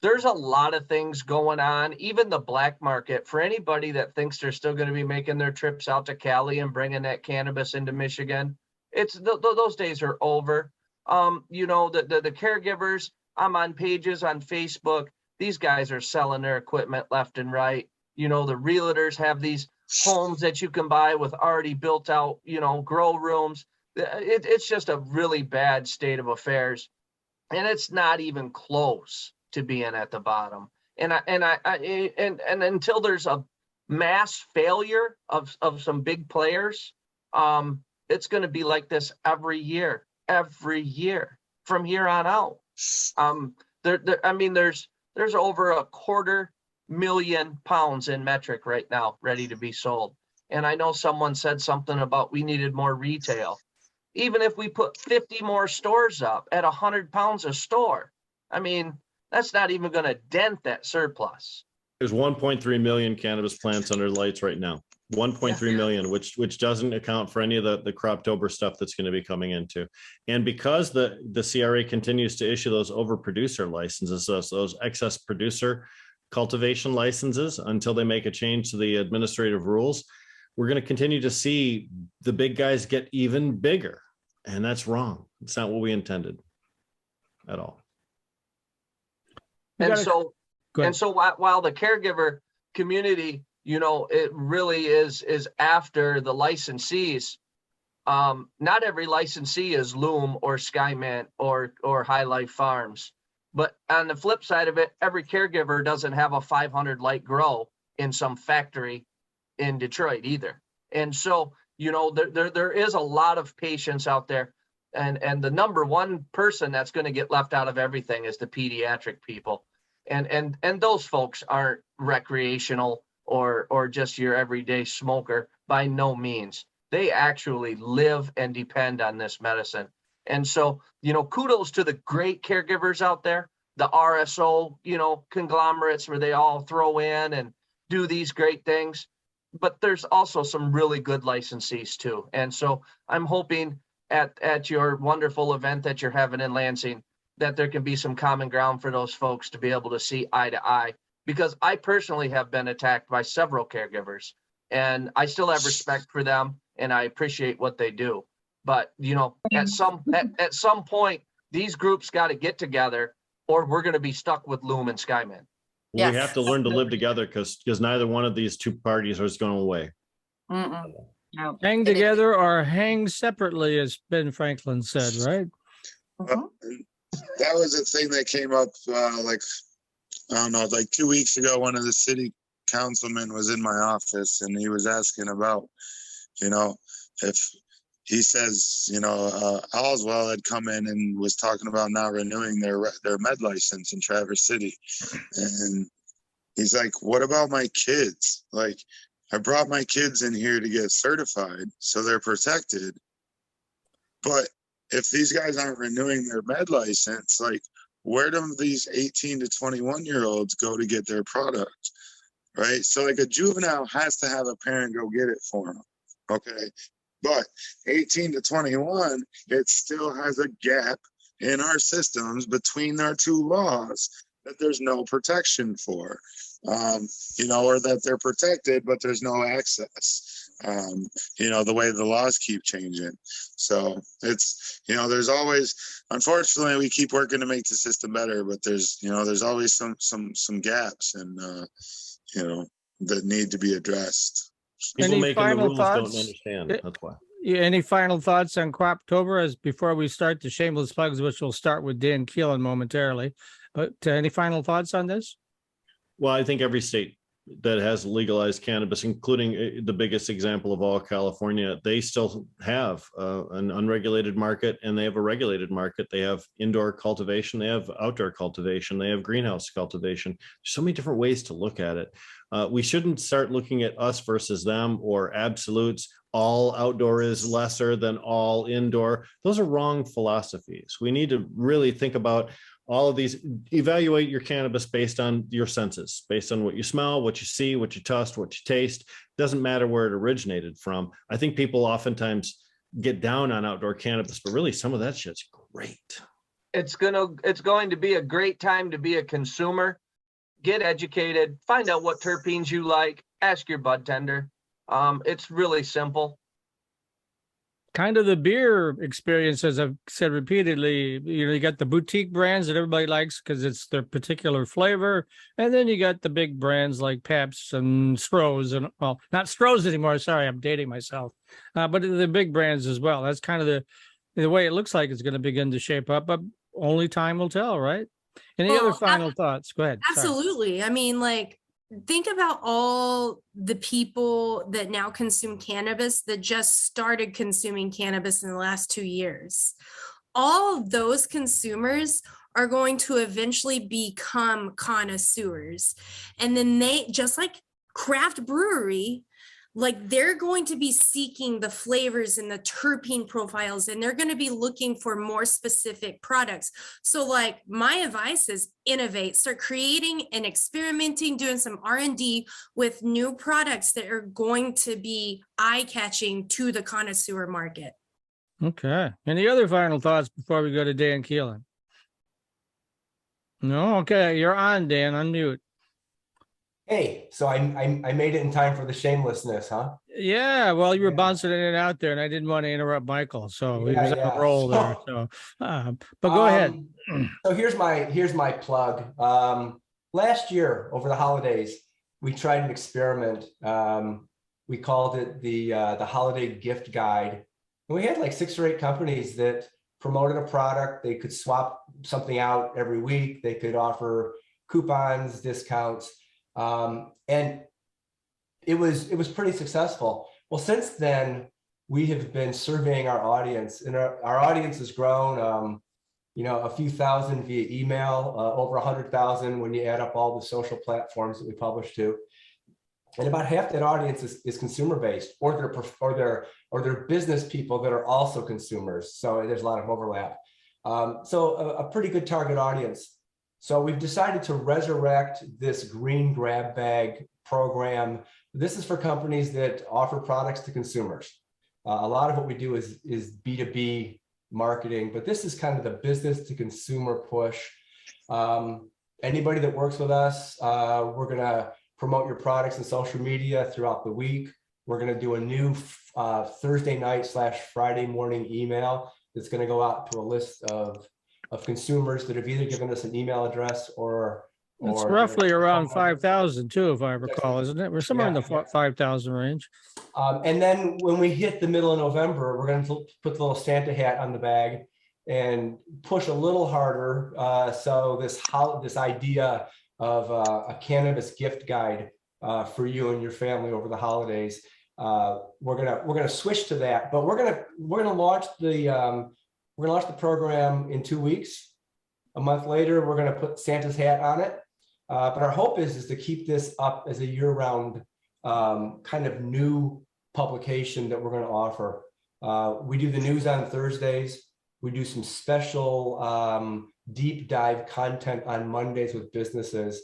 There's a lot of things going on, even the black market. For anybody that thinks they're still going to be making their trips out to Cali and bringing that cannabis into Michigan, those days are over. You know, the caregivers, I'm on pages on Facebook. These guys are selling their equipment left and right. You know, the realtors have these homes that you can buy with already built out, you know, grow rooms. It's just a really bad state of affairs, and it's not even close to being at the bottom. And until there's a mass failure of some big players, it's going to be like this every year from here on out. There's over 250,000 pounds in metric right now ready to be sold. And I know someone said something about we needed more retail. Even if we put 50 more stores up at 100 pounds a store, I mean, that's not even going to dent that surplus. There's 1.3 million cannabis plants under lights right now. 1.3 million, which doesn't account for any of the Croptober stuff that's going to be coming into. And because the CRA continues to issue those overproducer licenses, those excess producer cultivation licenses, until they make a change to the administrative rules, we're going to continue to see the big guys get even bigger. And that's wrong. It's not what we intended at all. And so while the caregiver community, you know, it really is after the licensees. Not every licensee is Loom or Skymint or High Life Farms. But on the flip side of it, every caregiver doesn't have a 500 light grow in some factory in Detroit either. And so, you know, there is a lot of patients out there. And the number one person that's going to get left out of everything is the pediatric people. And those folks aren't recreational or just your everyday smoker by no means. They actually live and depend on this medicine. And so, you know, kudos to the great caregivers out there, the RSO, you know, conglomerates where they all throw in and do these great things. But there's also some really good licensees too. And so I'm hoping at your wonderful event that you're having in Lansing, that there can be some common ground for those folks to be able to see eye to eye, because I personally have been attacked by several caregivers and I still have respect for them and I appreciate what they do. But, you know, at some point, these groups got to get together or we're going to be stuck with Loom and Skymint. Well, we have to learn to live together because neither one of these two parties is going away. No. Hang together or hang separately, as Ben Franklin said, right? That was a thing that came up like 2 weeks ago. One of the city councilmen was in my office and he was asking about, you know, if he says, you know, Oswald had come in and was talking about not renewing their med license in Traverse City. And he's like, what about my kids? Like, I brought my kids in here to get certified so they're protected. But if these guys aren't renewing their med license, like, where do these 18 to 21-year-olds go to get their product? Right? So like a juvenile has to have a parent go get it for them. Okay. But 18 to 21, it still has a gap in our systems between our two laws that there's no protection for, you know, or that they're protected, but there's no access, you know, the way the laws keep changing. So it's, you know, there's always, unfortunately, we keep working to make the system better, but there's, you know, there's always some gaps and, you know, that need to be addressed. People Any making the final rules thoughts? don't understand. That's why. Any final thoughts on Croptober as before we start the shameless plugs, which will start with Dan Keelan momentarily. But any final thoughts on this? Well, I think every state that has legalized cannabis, including the biggest example of all, California, they still have an unregulated market and they have a regulated market. They have indoor cultivation, they have outdoor cultivation, they have greenhouse cultivation. There's so many different ways to look at it. We shouldn't start looking at us versus them or absolutes. All outdoor is lesser than all indoor. Those are wrong philosophies. We need to really think about all of these, evaluate your cannabis based on your senses, based on what you smell, what you see, what you taste, what you taste. Doesn't matter where it originated from. I think people oftentimes get down on outdoor cannabis, but really some of that shit's great. It's going to be a great time to be a consumer. Get educated, find out what terpenes you like, ask your bud tender. It's really simple. Kind of the beer experience, as I've said repeatedly, you got the boutique brands that everybody likes because it's their particular flavor. And then you got the big brands like Pabst and Stroh's, and well, not Stroh's anymore. Sorry, I'm dating myself. But the big brands as well. That's kind of the way it looks like it's going to begin to shape up, but only time will tell, right? Any other final thoughts? Go ahead. Absolutely. Sorry. I mean, think about all the people that now consume cannabis that just started consuming cannabis in the last 2 years. All of those consumers are going to eventually become connoisseurs. And then they, just like craft brewery, they're going to be seeking the flavors and the terpene profiles, and they're going to be looking for more specific products. So my advice is innovate, start creating and experimenting, doing some R&D with new products that are going to be eye-catching to the connoisseur market. Okay. Any other final thoughts before we go to Dan Keelan? No? Okay. You're on, Dan. Unmute. Hey, so I made it in time for the shamelessness, huh? Yeah, well, you were bouncing in and out there, and I didn't want to interrupt Michael, so he was on a roll there. So, but go ahead. So here's my plug. Last year over the holidays, we tried an experiment. We called it the holiday gift guide, and we had like 6 or 8 companies that promoted a product. They could swap something out every week. They could offer coupons, discounts. And it was pretty successful. Well, since then, we have been surveying our audience, and our audience has grown, a few thousand via email, over 100,000 when you add up all the social platforms that we publish to. And about half that audience is consumer-based, or they're business people that are also consumers. So there's a lot of overlap. So a pretty good target audience. So we've decided to resurrect this green grab bag program. This is for companies that offer products to consumers. A lot of what we do is B2B marketing, but this is kind of the business to consumer push. Anybody that works with us, we're going to promote your products in social media throughout the week. We're going to do a new Thursday night / Friday morning email that's going to go out to a list of consumers that have either given us an email address or it's roughly around 5,000 too, if I recall, isn't it? We're somewhere in the 5,000 range. And then when we hit the middle of November, we're going to put the little Santa hat on the bag and push a little harder. So this idea of a cannabis gift guide for you and your family over the holidays, we're gonna switch to that. But we're gonna launch the program in 2 weeks. A month later, we're going to put Santa's hat on it. But our hope is to keep this up as a year-round kind of new publication that we're going to offer. We do the news on Thursdays. We do some special deep dive content on Mondays with businesses.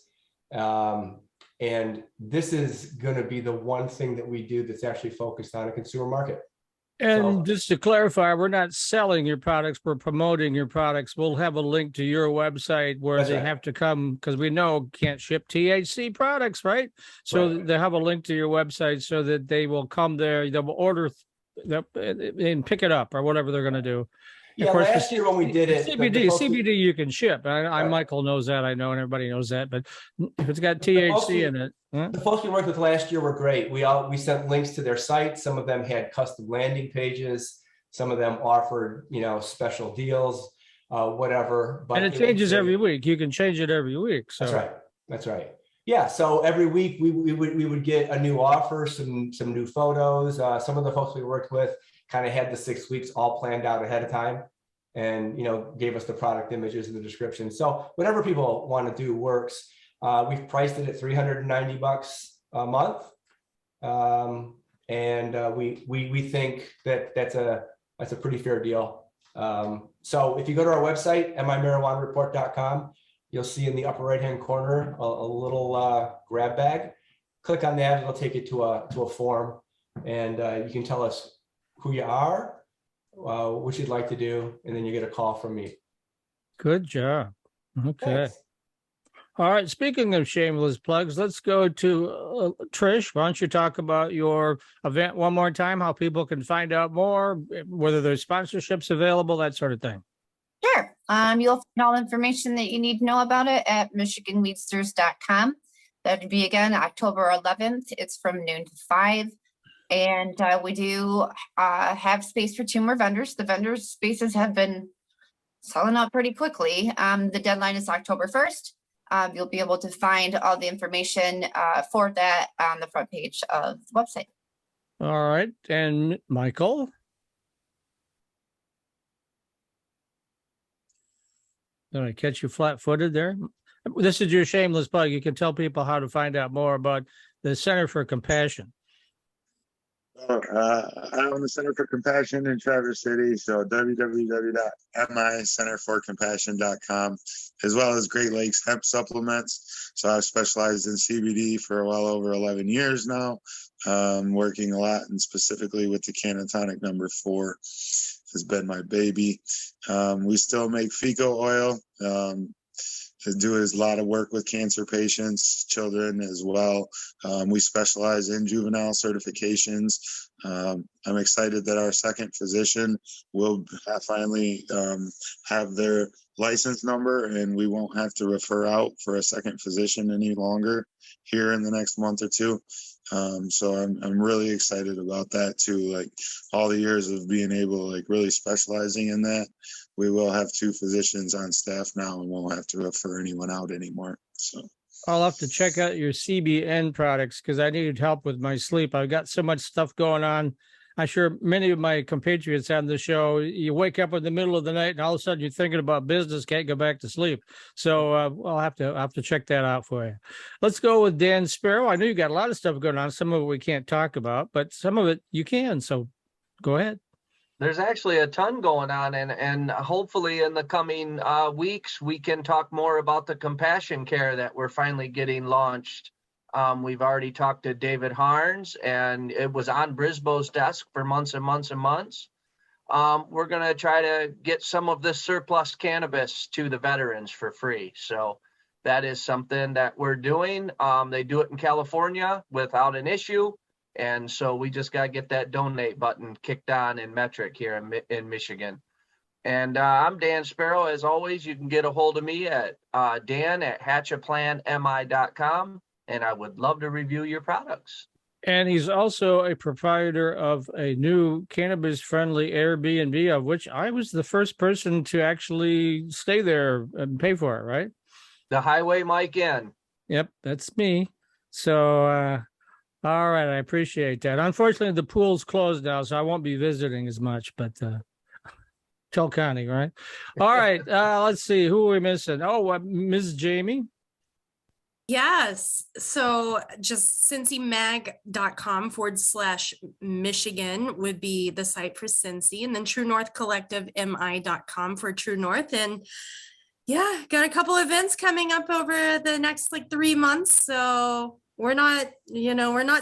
And this is going to be the one thing that we do that's actually focused on a consumer market. And just to clarify, we're not selling your products, we're promoting your products. We'll have a link to your website where they have to come, because we know can't ship THC products, right? So they have a link to your website so that they will come there, they will order and pick it up or whatever they're going to do. Yeah, Of course, last year when we did it, CBD you can ship. Right. Michael knows that. I know, and everybody knows that. But if it's got The folks THC in it, the folks we worked with last year were great. We sent links to their site. Some of them had custom landing pages. Some of them offered, special deals, whatever. But and it changes every week. You can change it every week. So That's right. Yeah. So every week we would get a new offer, some new photos. Some of the folks we worked with kind of had the 6 weeks all planned out ahead of time, and gave us the product images and the description. So whatever people want to do works. We've priced it at $390 a month, and we think that's a pretty fair deal. So if you go to our website, mimarijuanareport.com, you'll see in the upper right-hand corner a little grab bag. Click on that; it'll take you to a form, and you can tell us who you are, what you'd like to do, and then you get a call from me. good job. Okay. Thanks. All right. Speaking of shameless plugs, let's go to Trish. Why don't you talk about your event one more time, how people can find out more, whether there's sponsorships available, that sort of thing. Sure. You'll find all information that you need to know about it at MichiganWeedsters.com. That would be again October 11th. It's from noon to 5. And we do have space for 2 more vendors. The vendors' spaces have been selling out pretty quickly. The deadline is October 1st. You'll be able to find all the information for that on the front page of the website. All right. And Michael? Did I catch you flat-footed there? This is your shameless plug. You can tell people how to find out more about the Center for Compassion. I own the Center for Compassion in Traverse City, so www.micenterforcompassion.com, as well as Great Lakes hemp supplements. So I've specialized in CBD for well over 11 years now, working a lot and specifically with the Cannatonic number 4 has been my baby. We still make Fico oil. Do a lot of work with cancer patients, children as well. We specialize in juvenile certifications. I'm excited that our second physician will finally have their license number, and we won't have to refer out for a second physician any longer here in the next month or two. So I'm really excited about that too. Like all the years of being able, like really specializing in that, we will have 2 physicians on staff now and won't have to refer anyone out anymore. So I'll have to check out your CBN products because I needed help with my sleep. I've got so much stuff going on. I'm sure many of my compatriots on the show, you wake up in the middle of the night and all of a sudden you're thinking about business, can't go back to sleep. So I'll have to check that out for you. Let's go with Dan Sparrow. I know you got a lot of stuff going on. Some of it we can't talk about, but some of it you can. So go ahead. There's actually a ton going on, and hopefully in the coming weeks, we can talk more about the compassion care that we're finally getting launched. We've already talked to David Harns, and it was on Brisbo's desk for months and months and months. We're going to try to get some of this surplus cannabis to the veterans for free. So that is something that we're doing. They do it in California without an issue. And so we just got to get that donate button kicked on in Metric here in Michigan. And I'm Dan Sparrow. As always, you can get a hold of me at dan@hatchaplanmi.com. And I would love to review your products. And he's also a proprietor of a new cannabis-friendly Airbnb, of which I was the first person to actually stay there and pay for it, right? The Highway Mike Inn. Yep, that's me. So, all right, I appreciate that. Unfortunately, the pool's closed now, so I won't be visiting as much, but tell Connie, right? All right, let's see. Who are we missing? Oh, Ms. Jamie. Yes. So just CincyMag.com/Michigan would be the site for Sensi, and then True North Collective MI.com for True North. And yeah, got a couple events coming up over the next 3 months. So we're not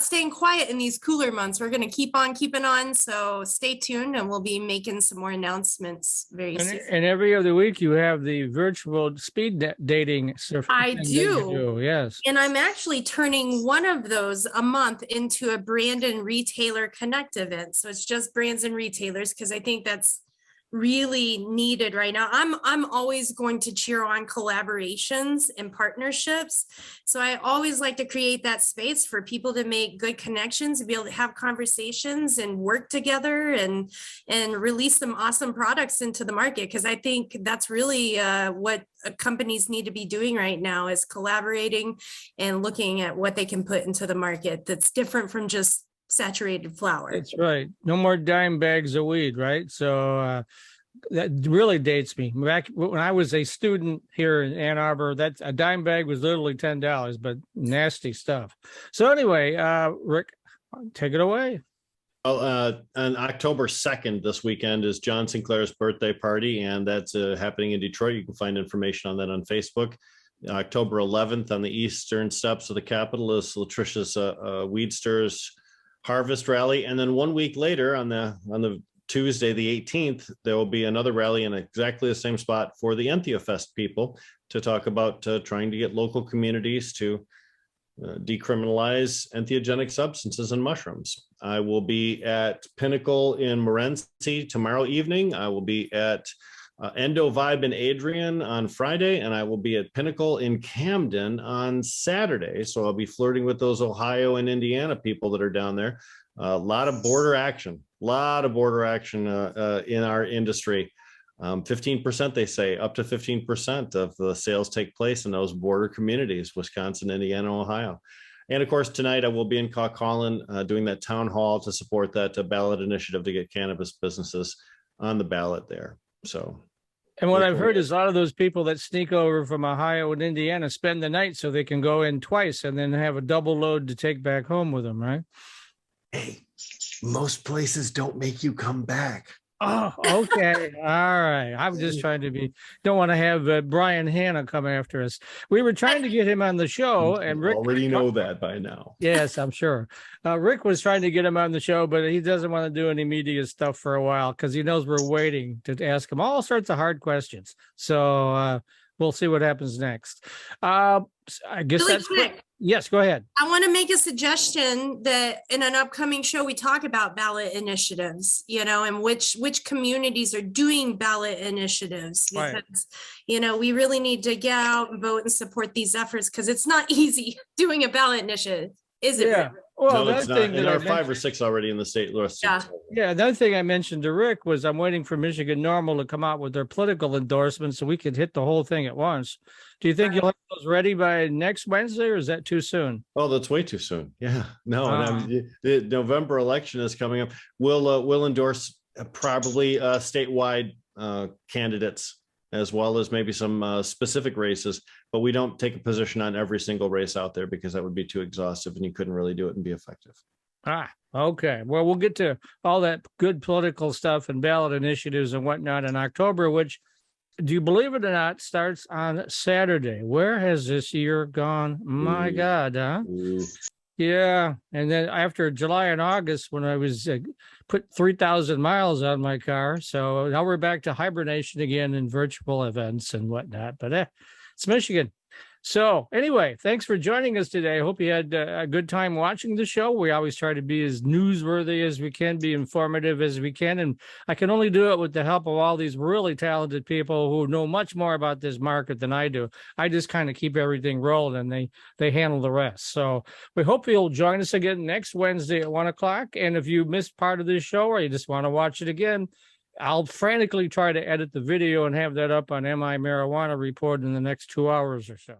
staying quiet in these cooler months. We're going to keep on keeping on. So stay tuned, and we'll be making some more announcements very soon. And every other week you have the virtual speed dating. I do. Yes. And I'm actually turning one of those a month into a brand and retailer connect event. So it's just brands and retailers, because I think that's really needed right now. I'm always going to cheer on collaborations and partnerships. So I always like to create that space for people to make good connections and be able to have conversations and work together and release some awesome products into the market. Because I think that's really what companies need to be doing right now, is collaborating and looking at what they can put into the market that's different from just saturated flower. That's right. No more dime bags of weed, right? So that really dates me. Back when I was a student here in Ann Arbor, that a dime bag was literally $10, but nasty stuff. So anyway, Rick, take it away. Well, on October 2nd, this weekend, is John Sinclair's birthday party, and that's happening in Detroit. You can find information on that on Facebook. October 11th, on the eastern steps of the Capitol, is Latrish's Weedsters Harvest rally, and then 1 week later, on the Tuesday, the 18th, there will be another rally in exactly the same spot for the Enthia Fest people to talk about trying to get local communities to decriminalize entheogenic substances and mushrooms. I will be at Pinnacle in Morenci tomorrow evening. I will be at Endo Vibe in Adrian on Friday, and I will be at Pinnacle in Camden on Saturday. So I'll be flirting with those Ohio and Indiana people that are down there. A lot of border action in our industry. 15%, they say, up to 15% of the sales take place in those border communities, Wisconsin, Indiana, Ohio. And of course, tonight I will be in Caucaulin doing that town hall to support that ballot initiative to get cannabis businesses on the ballot there. So, and what I've heard is a lot of those people that sneak over from Ohio and Indiana spend the night so they can go in twice and then have a double load to take back home with them, right? Hey, most places don't make you come back. Oh, okay. All right. I'm just trying to don't want to have Brian Hanna come after us. We were trying to get him on the show, and Rick already know that by now. Yes, I'm sure. Rick was trying to get him on the show, but he doesn't want to do any media stuff for a while because he knows we're waiting to ask him all sorts of hard questions. So we'll see what happens next. I guess really that's quick. Yes, go ahead. I want to make a suggestion that in an upcoming show, we talk about ballot initiatives, and which communities are doing ballot initiatives, because, right. We really need to get out and vote and support these efforts, because it's not easy doing a ballot initiative, is it? Yeah. Well, no, it's not. And there are 5 or 6 already in the state list. Yeah. Another thing I mentioned to Rick was I'm waiting for Michigan NORML to come out with their political endorsements so we could hit the whole thing at once. Do you think you'll have those ready by next Wednesday, or is that too soon? Oh, that's way too soon. Yeah. No. The November election is coming up. We'll endorse probably statewide candidates, as well as maybe some specific races, but we don't take a position on every single race out there because that would be too exhaustive and you couldn't really do it and be effective. Okay. Well, we'll get to all that good political stuff and ballot initiatives and whatnot in October, which, do you believe it or not, starts on Saturday. Where has this year gone? My God, huh? Ooh. Yeah. And then after July and August, when I was put 3,000 miles on my car. So now we're back to hibernation again in virtual events and whatnot. But it's Michigan. So anyway, thanks for joining us today. I hope you had a good time watching the show. We always try to be as newsworthy as we can, be informative as we can. And I can only do it with the help of all these really talented people who know much more about this market than I do. I just kind of keep everything rolling and they handle the rest. So we hope you'll join us again next Wednesday at 1 o'clock. And if you missed part of this show or you just want to watch it again, I'll frantically try to edit the video and have that up on MI Marijuana Report in the next 2 hours or so.